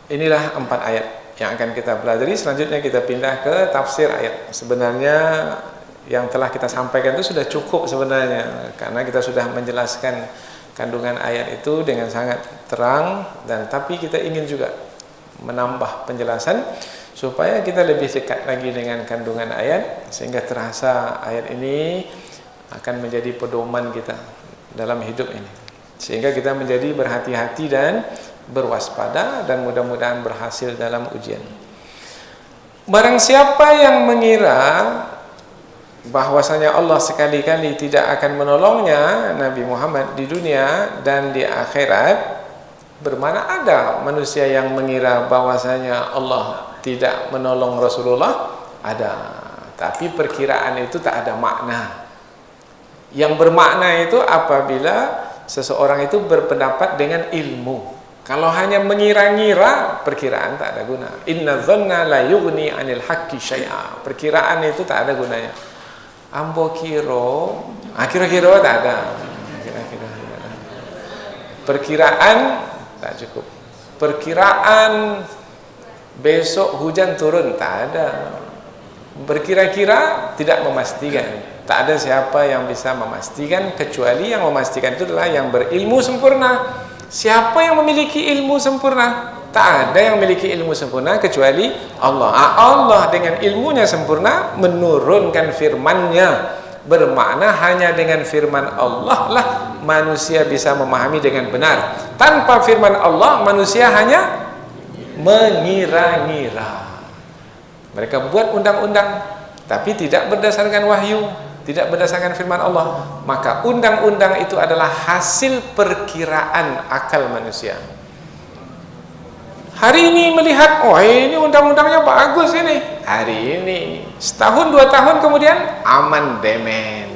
Inilah 4 ayat yang akan kita pelajari. Selanjutnya kita pindah ke tafsir ayat. Sebenarnya yang telah kita sampaikan itu sudah cukup sebenarnya, karena kita sudah menjelaskan kandungan ayat itu dengan sangat terang, dan tapi kita ingin juga menambah penjelasan supaya kita lebih dekat lagi dengan kandungan ayat, sehingga terasa ayat ini akan menjadi pedoman kita dalam hidup ini, sehingga kita menjadi berhati-hati dan berwaspada, dan mudah-mudahan berhasil dalam ujian. Barang siapa yang mengira bahwasanya Allah sekali-kali tidak akan menolongnya, Nabi Muhammad, di dunia dan di akhirat, bermana ada manusia yang mengira bahwasanya Allah tidak menolong Rasulullah? Ada, tapi perkiraan itu tak ada makna. Yang bermakna itu apabila seseorang itu berpendapat dengan ilmu. Kalau hanya mengira-ngira, perkiraan tak ada guna. Inna dhanna la yughni 'anil haqqi syai'a. Perkiraan itu tak ada gunanya. Ambo kira, kira-kira tak ada. Kira-kira. Perkiraan tak cukup. Perkiraan besok hujan turun tak ada. Berkira-kira tidak memastikan. Tak ada siapa yang bisa memastikan, kecuali yang memastikan itu adalah yang berilmu sempurna. Siapa yang memiliki ilmu sempurna? Tak ada yang memiliki ilmu sempurna kecuali Allah. Allah dengan ilmunya sempurna menurunkan firman-Nya. Bermakna hanya dengan firman Allah lah manusia bisa memahami dengan benar. Tanpa firman Allah, manusia hanya mengira-ngira. Mereka buat undang-undang tapi tidak berdasarkan wahyu, tidak berdasarkan firman Allah. Maka undang-undang itu adalah hasil perkiraan akal manusia. Hari ini melihat, oh ini undang-undangnya bagus ini. Hari ini, setahun 2 tahun kemudian amandemen.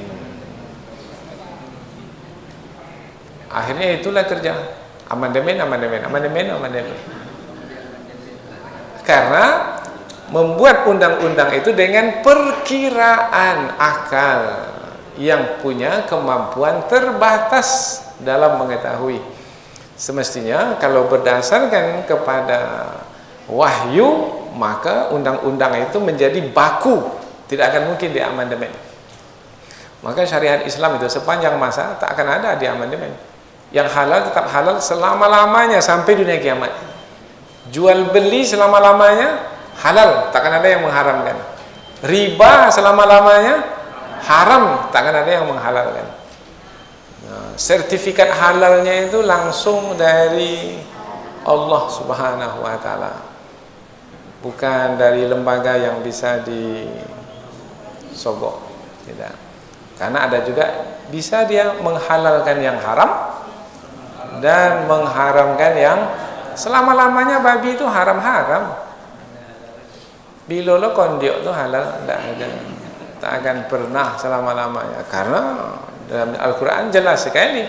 Akhirnya itulah kerja. Amandemen. Karena membuat undang-undang itu dengan perkiraan akal yang punya kemampuan terbatas dalam mengetahui. Semestinya kalau berdasarkan kepada wahyu, maka undang-undang itu menjadi baku, tidak akan mungkin diamandemen. Maka syariat Islam itu sepanjang masa tak akan ada diamandemen. Yang halal tetap halal selama-lamanya sampai dunia kiamat. Jual beli selama-lamanya halal, takkan ada yang mengharamkan. Riba selama-lamanya haram, takkan ada yang menghalalkan. Nah, sertifikat halalnya itu langsung dari Allah Subhanahu wa taala. Bukan dari lembaga yang bisa disogok. Tidak. Karena ada juga bisa dia menghalalkan yang haram dan mengharamkan yang selama-lamanya. Babi itu haram-haram. Bilolo kondiok itu halal, tidak ada, tak akan pernah selama-lamanya. Karena dalam Al-Quran jelas sekali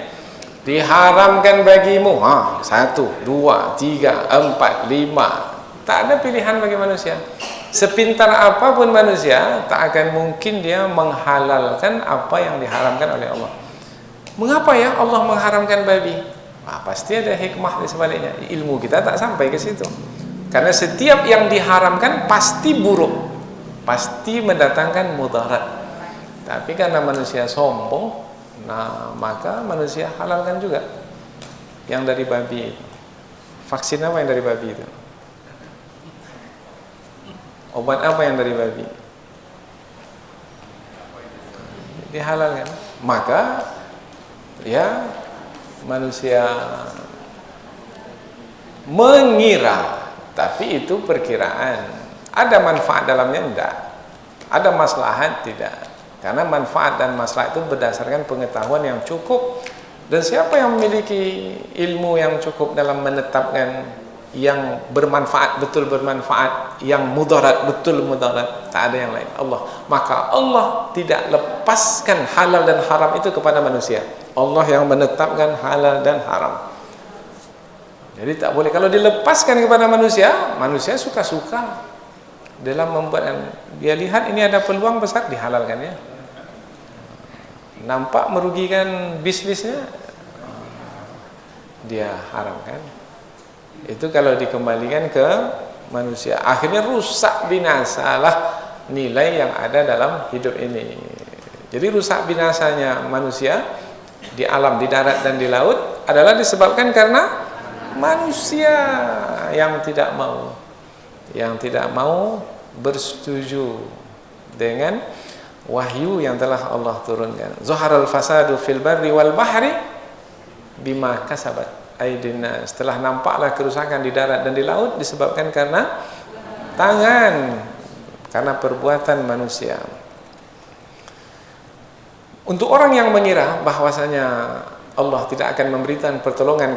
diharamkan bagimu 1, 2, 3, 4, 5. Tak ada pilihan bagi manusia. Sepintar apapun manusia, tak akan mungkin dia menghalalkan apa yang diharamkan oleh Allah. Mengapa ya Allah mengharamkan babi? Pasti ada hikmah di sebaliknya. Ilmu kita tak sampai ke situ. Karena setiap yang diharamkan pasti buruk, pasti mendatangkan mudarat. Tapi karena manusia sombong, nah maka manusia halalkan juga yang dari babi itu. Vaksin apa yang dari babi itu? Obat apa yang dari babi? Dihalalkan. Maka ya manusia mengira, tapi itu perkiraan. Ada manfaat dalamnya? Enggak. Ada maslahat? Tidak. Karena manfaat dan maslahat itu berdasarkan pengetahuan yang cukup. Dan siapa yang memiliki ilmu yang cukup dalam menetapkan yang bermanfaat, betul bermanfaat, yang mudarat, betul mudarat? Tak ada yang lain, Allah. Maka Allah tidak lepaskan halal dan haram itu kepada manusia. Allah yang menetapkan halal dan haram. Jadi tak boleh. Kalau dilepaskan kepada manusia, manusia suka-suka dalam membuat. Dia lihat ini ada peluang besar, dihalalkan ya. Nampak merugikan bisnisnya, dia haramkan. Itu kalau dikembalikan ke manusia, akhirnya rusak binasalah nilai yang ada dalam hidup ini. Jadi rusak binasanya manusia di alam, di darat dan di laut adalah disebabkan karena manusia yang tidak mau bersetuju dengan wahyu yang telah Allah turunkan. Zaharal fasadu fil barri wal bahri bima kasabat aydina. Setelah nampaklah kerusakan di darat dan di laut disebabkan karena karena perbuatan manusia. Untuk orang yang mengira bahwasanya Allah tidak akan memberikan pertolongan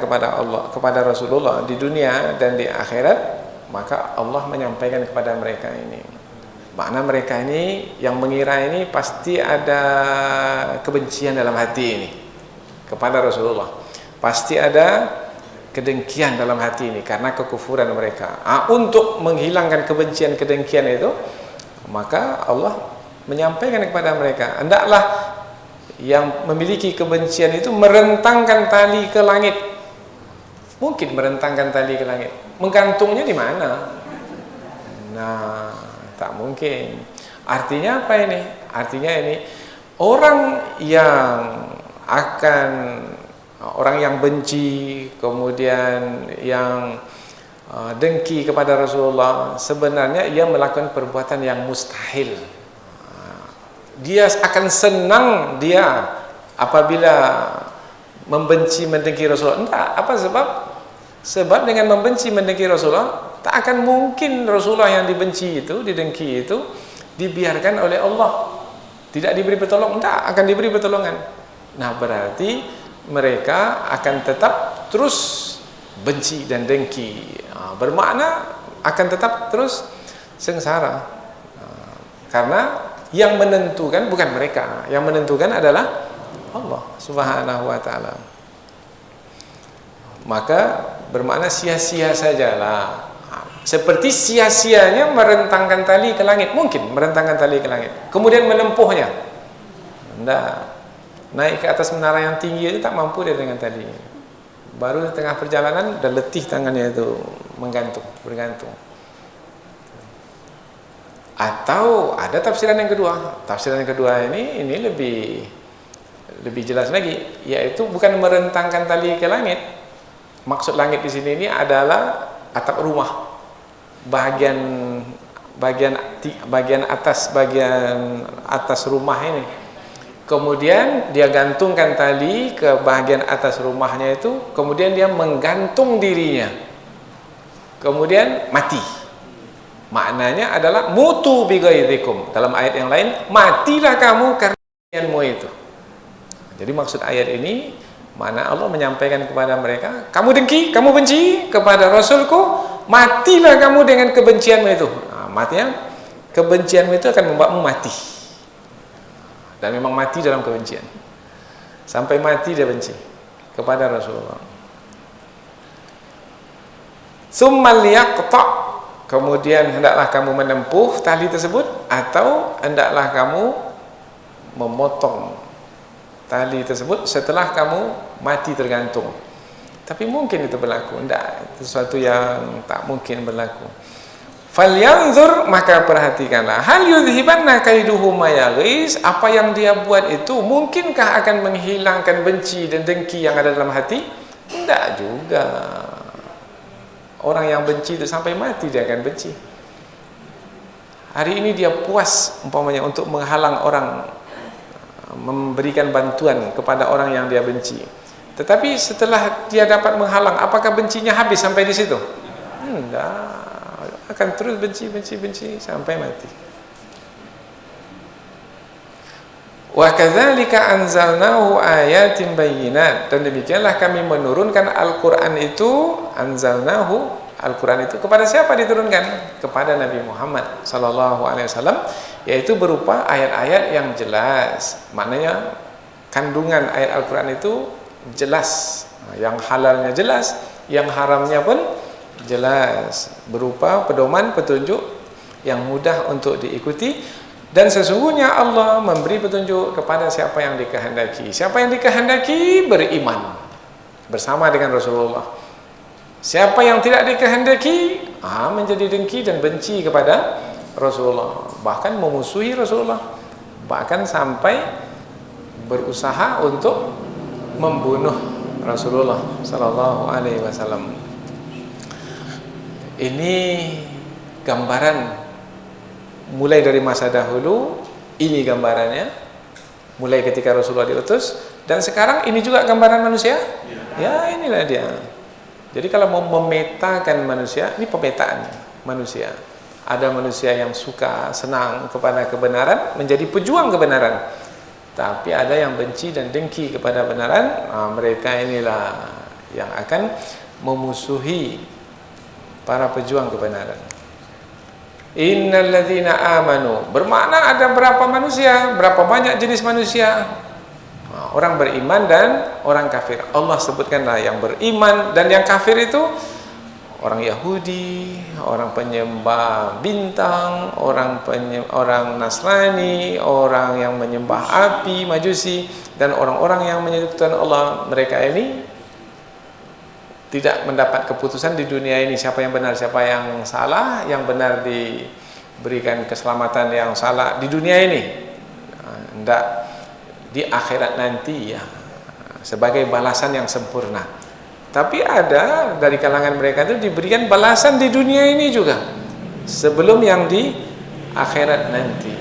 kepada Rasulullah di dunia dan di akhirat, maka Allah menyampaikan kepada mereka ini. Makna mereka ini yang mengira ini pasti ada kebencian dalam hati ini kepada Rasulullah. Pasti ada kedengkian dalam hati ini karena kekufuran mereka. Untuk menghilangkan kebencian-kedengkian itu, maka Allah menyampaikan kepada mereka, hendaklah yang memiliki kebencian itu merentangkan tali ke langit. Mungkin merentangkan tali ke langit, menggantungnya di mana? Nah, tak mungkin. Artinya apa ini? Artinya ini orang yang benci, kemudian yang dengki kepada Rasulullah, sebenarnya ia melakukan perbuatan yang mustahil. Dia akan senang dia apabila membenci, mendengki Rasulullah. Entah apa sebab? Sebab dengan membenci, mendengki Rasulullah, tak akan mungkin Rasulullah yang dibenci itu, didengki itu dibiarkan oleh Allah, tidak diberi pertolongan. Tak akan diberi pertolongan. Nah, berarti mereka akan tetap terus benci dan dengki. bermakna akan tetap terus sengsara. Karena yang menentukan bukan mereka, yang menentukan adalah Allah Subhanahu wa ta'ala. Maka bermakna sia-sia sajalah. Seperti sia-sianya merentangkan tali ke langit, mungkin merentangkan tali ke langit, kemudian menempuhnya. Tidak, naik ke atas menara yang tinggi itu tak mampu dia dengan tali. Baru di tengah perjalanan dah letih tangannya itu bergantung. Atau ada tafsiran yang kedua. Tafsiran yang kedua ini lebih jelas lagi, yaitu bukan merentangkan tali ke langit. Maksud langit di sini ini adalah atap rumah. Bagian atas rumah ini. Kemudian dia gantungkan tali ke bagian atas rumahnya itu, kemudian dia menggantung dirinya. Kemudian mati. Maknanya adalah mutu bighairikum. Dalam ayat yang lain, matilah kamu karena kalianmu itu. Jadi maksud ayat ini, mana Allah menyampaikan kepada mereka, kamu dengki, kamu benci kepada Rasulku, matilah kamu dengan kebencianmu itu. Matinya kebencianmu itu akan membuatmu mati. Dan memang mati dalam kebencian. Sampai mati dia benci kepada Rasulullah. Tsumma liyaqta', kemudian hendaklah kamu menempuh tali tersebut, atau hendaklah kamu memotong tali tersebut setelah kamu mati tergantung. Tapi mungkin itu berlaku? Tidak, sesuatu yang tak mungkin berlaku. Falyanzur, maka perhatikanlah, hal yudhibanna kaiduhu ma yaghis, apa yang dia buat itu mungkinkah akan menghilangkan benci dan dengki yang ada dalam hati? Tidak juga. Orang yang benci itu sampai mati dia akan benci. Hari ini dia puas umpamanya untuk menghalang orang, memberikan bantuan kepada orang yang dia benci. Tetapi setelah dia dapat menghalang, apakah bencinya habis sampai di situ? Tidak. Akan terus benci sampai mati. Wa kadzalika anzalnahu ayatin bayyinat, dan demikianlah kami menurunkan Al-Qur'an itu, anzalnahu, Al-Qur'an itu kepada siapa diturunkan? Kepada Nabi Muhammad sallallahu alaihi wasallam, yaitu berupa ayat-ayat yang jelas. Maknanya kandungan ayat Al-Qur'an itu jelas, yang halalnya jelas, yang haramnya pun jelas, berupa pedoman petunjuk yang mudah untuk diikuti. Dan sesungguhnya Allah memberi petunjuk kepada siapa yang dikehendaki. Siapa yang dikehendaki beriman bersama dengan Rasulullah. Siapa yang tidak dikehendaki menjadi dengki dan benci kepada Rasulullah, bahkan memusuhi Rasulullah, bahkan sampai berusaha untuk membunuh Rasulullah sallallahu alaihi wasallam. Ini gambaran mulai dari masa dahulu, ini gambarannya mulai ketika Rasulullah diutus, dan sekarang ini juga gambaran manusia. Ya, inilah dia. Jadi kalau mau memetakan manusia, ini pemetaan manusia. Ada manusia yang suka, senang kepada kebenaran, menjadi pejuang kebenaran. Tapi ada yang benci dan dengki kepada kebenaran. Mereka inilah yang akan memusuhi para pejuang kebenaran. Innalladzina amanu, bermakna ada berapa manusia, berapa banyak jenis manusia? Orang beriman dan orang kafir. Allah sebutkanlah yang beriman dan yang kafir itu orang Yahudi, orang penyembah bintang, orang Nasrani, orang yang menyembah api, Majusi, dan orang-orang yang menyekutukan Allah. Mereka ini tidak mendapat keputusan di dunia ini, siapa yang benar, siapa yang salah. Yang benar diberikan keselamatan, yang salah di dunia ini, tidak di akhirat nanti ya, sebagai balasan yang sempurna. Tapi ada dari kalangan mereka itu diberikan balasan di dunia ini juga, sebelum yang di akhirat nanti,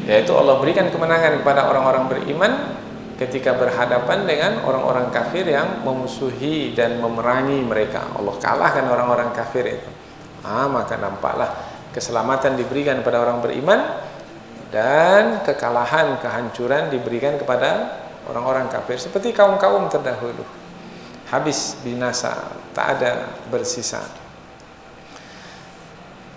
yaitu Allah berikan kemenangan kepada orang-orang beriman ketika berhadapan dengan orang-orang kafir yang memusuhi dan memerangi mereka. Allah kalahkan orang-orang kafir itu. Maka nampaklah keselamatan diberikan kepada orang beriman, dan kekalahan, kehancuran diberikan kepada orang-orang kafir, seperti kaum-kaum terdahulu. habis, binasa, tak ada bersisa.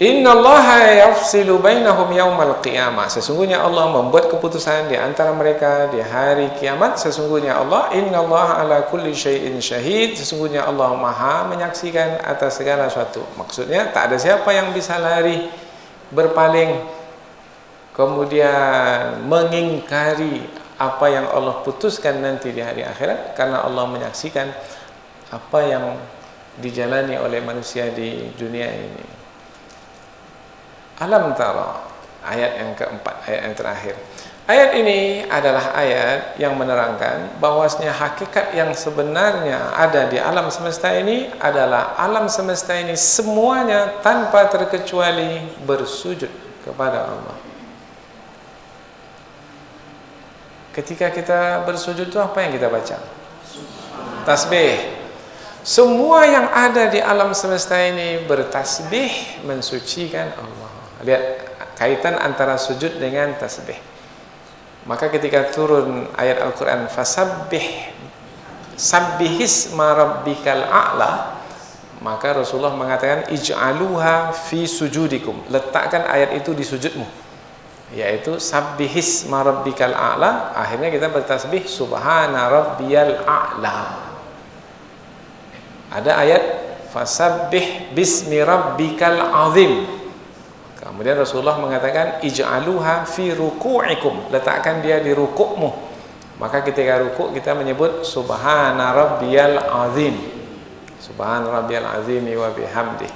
Innallaha yafsilu bainahum yaumal qiyamah. Sesungguhnya Allah membuat keputusan di antara mereka di hari kiamat. Sesungguhnya Allah, innallaha ala kulli syai'in syahid. Sesungguhnya Allah Maha menyaksikan atas segala sesuatu. Maksudnya tak ada siapa yang bisa lari, berpaling, kemudian mengingkari apa yang Allah putuskan nanti di hari akhirat, karena Allah menyaksikan apa yang dijalani oleh manusia di dunia ini. Alam tara, ayat yang keempat, ayat yang terakhir. Ayat ini adalah ayat yang menerangkan bahwasanya hakikat yang sebenarnya ada di alam semesta ini adalah alam semesta ini semuanya tanpa terkecuali bersujud kepada Allah. Ketika kita bersujud itu apa yang kita baca? Tasbih. Semua yang ada di alam semesta ini bertasbih mensucikan Allah. Lihat kaitan antara sujud dengan tasbih. Maka ketika turun ayat Al-Quran fasabbih sabbihisma rabbikal a'la, maka Rasulullah mengatakan ij'aluha fi sujudikum, letakkan ayat itu di sujudmu, yaitu sabbihisma rabbikal a'la. Akhirnya kita bertasbih subhana rabbiyal a'la. Ada ayat fasabbih bismi rabbikal azim. Kemudian Rasulullah mengatakan ij'aluha fi ruku'ikum, letakkan dia di rukukmu. Maka ketika rukuk kita menyebut subhana rabbiyal azim, subhana rabbiyal azim wa bihamdih.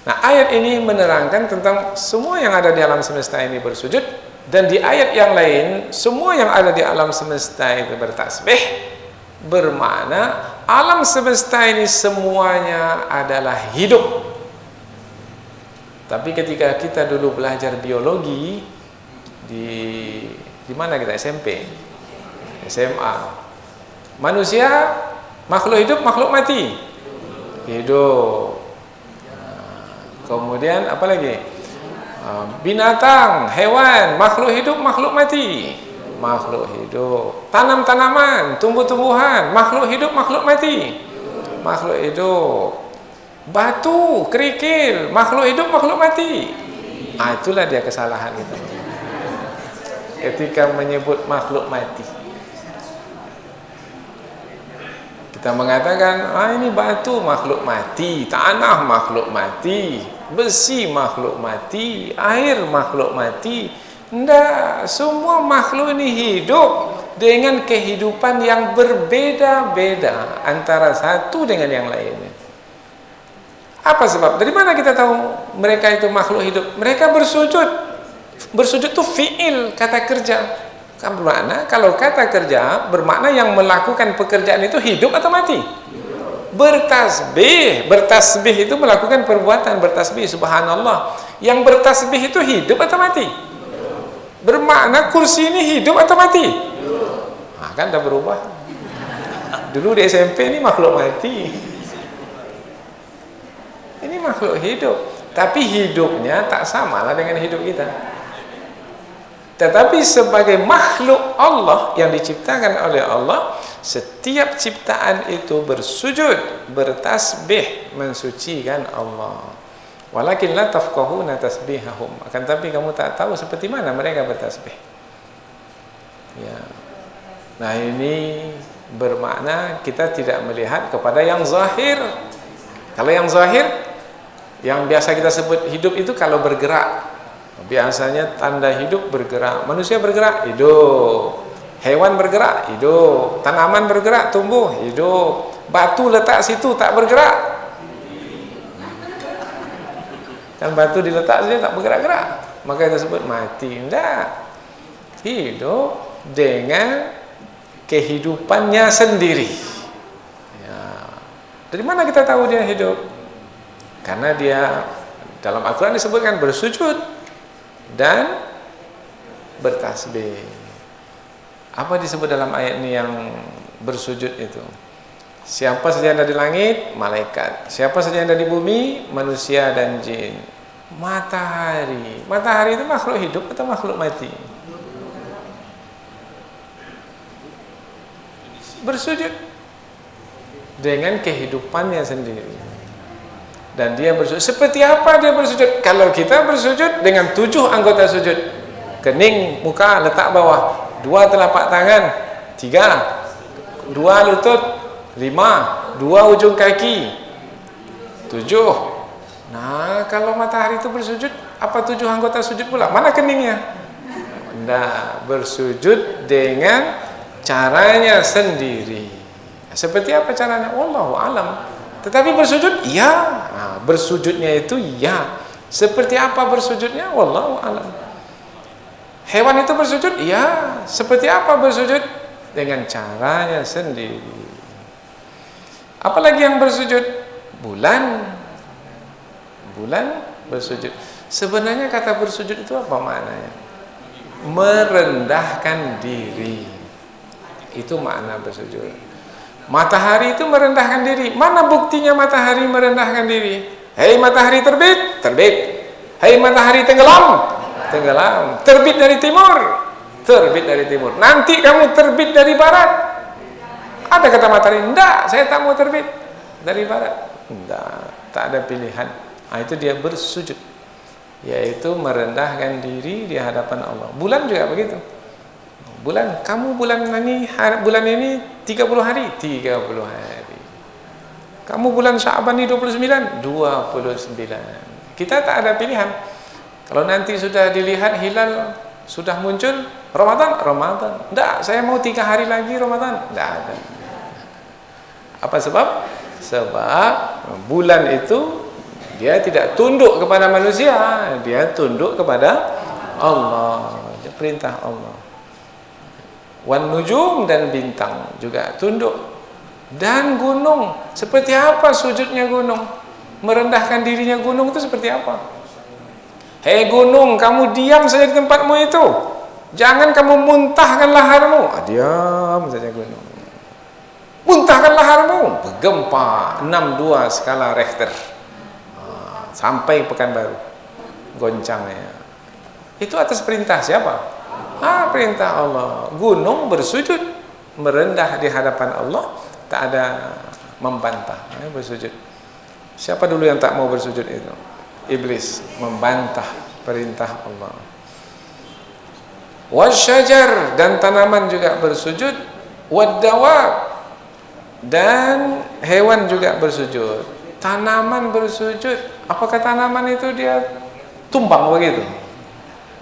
Nah, ayat ini menerangkan tentang semua yang ada di alam semesta ini bersujud, dan di ayat yang lain semua yang ada di alam semesta itu bertasbih, bermakna alam semesta ini semuanya adalah hidup. Tapi ketika kita dulu belajar biologi di mana kita, SMP, SMA, manusia makhluk hidup, makhluk mati, hidup. Kemudian apa lagi? Binatang, hewan, makhluk hidup, makhluk mati, makhluk hidup. Tanam-tanaman, tumbuh-tumbuhan, makhluk hidup, makhluk mati, makhluk hidup. Batu, kerikil, makhluk hidup, makhluk mati. Itulah dia kesalahan kita ketika menyebut makhluk mati. Kita mengatakan ini batu makhluk mati, tanah makhluk mati, besi makhluk mati, air makhluk mati. Tidak, semua makhluk ini hidup dengan kehidupan yang berbeda-beda antara satu dengan yang lainnya. Apa sebab? Dari mana kita tahu mereka itu makhluk hidup? Mereka bersujud. Bersujud itu fi'il, kata kerja. Kan bermakna, kalau kata kerja bermakna yang melakukan pekerjaan itu hidup atau mati? Bertasbih. Bertasbih itu melakukan perbuatan bertasbih, subhanallah. Yang bertasbih itu hidup atau mati? Bermakna kursi ini hidup atau mati? Nah, kan udah berubah. Dulu di SMP ini makhluk mati. Ini makhluk hidup, tapi hidupnya tak samalah dengan hidup kita. Tetapi sebagai makhluk Allah yang diciptakan oleh Allah, setiap ciptaan itu bersujud, bertasbih, mensucikan Allah. Walakin la tafqahuna tasbihahum. Akan tapi kamu tak tahu seperti mana mereka bertasbih. Ya. Nah, ini bermakna kita tidak melihat kepada yang zahir. Kalau yang zahir, yang biasa kita sebut hidup itu kalau bergerak. Biasanya tanda hidup bergerak. Manusia bergerak, hidup. Hewan bergerak, hidup. Tanaman bergerak, tumbuh, hidup. Batu letak situ tak bergerak. Kan batu diletak saja tak bergerak-gerak. Maka kita sebut mati. Tidak. Hidup dengan kehidupannya sendiri. Ya. Dari mana kita tahu dia hidup? Karena dia dalam Al-Quran disebutkan bersujud dan bertasbih. Apa disebut dalam ayat ini yang bersujud itu? Siapa saja yang ada di langit, malaikat. Siapa saja yang ada di bumi, manusia dan jin. Matahari. Matahari itu makhluk hidup atau makhluk mati? Bersujud. dengan kehidupannya sendiri. Dan dia bersujud. Seperti apa dia bersujud? Kalau kita bersujud dengan 7 anggota sujud. Kening, muka, letak bawah. 2 telapak tangan. 3. 2 lutut. 5. 2 ujung kaki. 7. Nah, kalau matahari itu bersujud, apa 7 anggota sujud pula? Mana keningnya? Nah, bersujud dengan caranya sendiri. Seperti apa caranya? Wallahu alam. Tetapi bersujud, ya. Nah, bersujudnya itu ya. Seperti apa bersujudnya? Wallahu alam. Hewan itu bersujud, ya. Seperti apa bersujud? Dengan caranya sendiri. Apalagi yang bersujud? Bulan. Bulan bersujud. Sebenarnya kata bersujud itu apa maknanya? Merendahkan diri. Itu makna bersujud. Matahari itu merendahkan diri. Mana buktinya matahari merendahkan diri? Hei matahari terbit, terbit. Hei matahari tenggelam, tenggelam. Terbit dari timur, terbit dari timur. Nanti kamu terbit dari barat. Ada kata matahari, enggak, saya tak mau terbit dari barat. Enggak, tak ada pilihan. Nah, itu dia bersujud, yaitu merendahkan diri di hadapan Allah. Bulan juga begitu. Bulan, kamu bulan ini 30 hari, 30 hari. Kamu bulan Sya'ban ini 29, 29. Kita tak ada pilihan. Kalau nanti sudah dilihat hilal, sudah muncul Ramadan, Ramadan. Enggak, saya mau 3 hari lagi Ramadan. Enggak ada. Apa sebab? Sebab bulan itu dia tidak tunduk kepada manusia, dia tunduk kepada Allah, perintah Allah. Wan nujum, dan bintang juga tunduk. Dan gunung, seperti apa sujudnya gunung? Merendahkan dirinya gunung itu seperti apa? Hei gunung, kamu diam saja di tempatmu itu. Jangan kamu muntahkan laharmu. Diam saja gunung. Muntahkan laharmu. Bergempa 6,2 skala Richter. Sampai Pekanbaru goncangnya. Itu atas perintah siapa? Perintah Allah. Gunung bersujud, merendah di hadapan Allah, tak ada membantah, bersujud. Siapa dulu yang tak mau bersujud itu? Iblis membantah perintah Allah. Wasyajar, dan tanaman juga bersujud. Waddawab, dan hewan juga bersujud. Tanaman bersujud. Apakah tanaman itu dia tumbang begitu?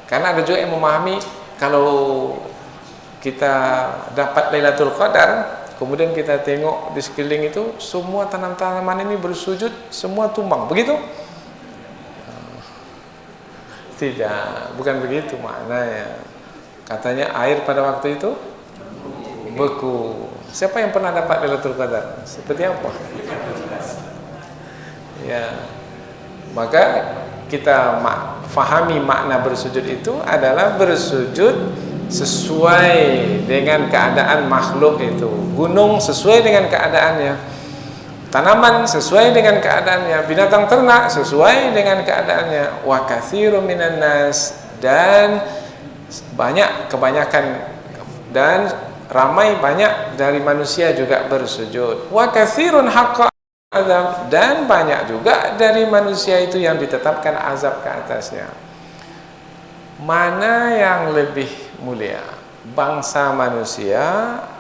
Karena ada juga yang memahami, kalau kita dapat Lailatul Qadar, kemudian kita tengok di sekeliling itu, semua tanaman ini bersujud, semua tumbang. Begitu? Tidak, bukan begitu maknanya. Katanya air pada waktu itu beku. Siapa yang pernah dapat Lailatul Qadar? Seperti apa? Ya, maka kita fahami makna bersujud itu adalah bersujud sesuai dengan keadaan makhluk itu. Gunung sesuai dengan keadaannya, tanaman sesuai dengan keadaannya, binatang ternak sesuai dengan keadaannya. Wa katsirun minan nas, dan kebanyakan dan ramai banyak dari manusia juga bersujud. Wa katsirun haqqa azab, dan banyak juga dari manusia itu yang ditetapkan azab ke atasnya. Mana yang lebih mulia? Bangsa manusia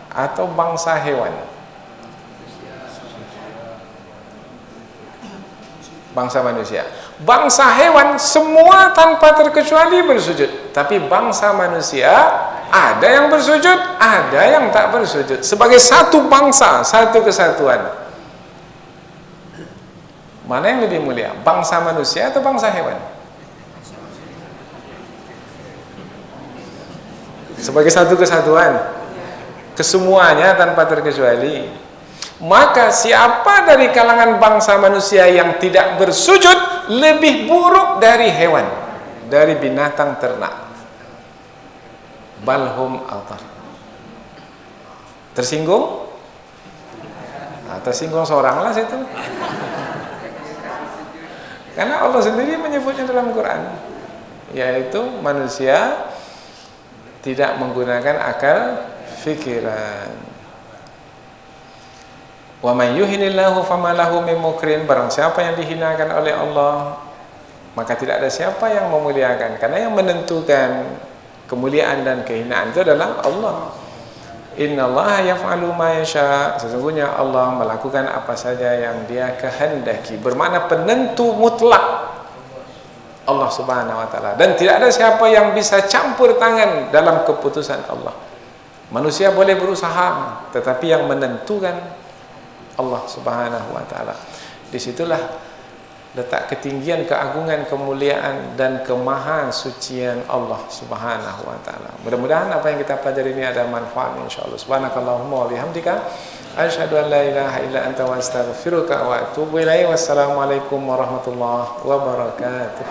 atau bangsa hewan? Bangsa manusia. Bangsa hewan semua tanpa terkecuali bersujud, tapi bangsa manusia ada yang bersujud, ada yang tak bersujud. Sebagai satu bangsa, satu kesatuan. Mana yang lebih mulia? Bangsa manusia atau bangsa hewan? Sebagai satu kesatuan, kesemuanya tanpa terkecuali. Maka siapa dari kalangan bangsa manusia yang tidak bersujud lebih buruk dari hewan, dari binatang ternak. Balhum altar. Tersinggung? Tersinggung seorang lah situ. Karena Allah sendiri menyebutnya dalam Quran, yaitu manusia tidak menggunakan akal fikiran. Wa may yuhinillahu fama lahu min mukrin. Barang siapa yang dihinakan oleh Allah, maka tidak ada siapa yang memuliakan. Karena yang menentukan kemuliaan dan kehinaan itu adalah Allah. Innallaha yaf'alu ma yasha. Sesungguhnya Allah melakukan apa saja yang Dia kehendaki. Bermakna penentu mutlak Allah Subhanahu wa taala, dan tidak ada siapa yang bisa campur tangan dalam keputusan Allah. Manusia boleh berusaha, tetapi yang menentukan Allah Subhanahu wa taala. Disitulah letak ketinggian, keagungan, kemuliaan dan kemahasucian Allah Subhanahu wa taala. Mudah-mudahan apa yang kita pelajari ini ada manfaat insyaallah. Subhanakallahumma wa bihamdika asyhadu an la ilaha illa anta wa astaghfiruka wa atubu ilaik. Wassalamualaikum warahmatullahi wabarakatuh.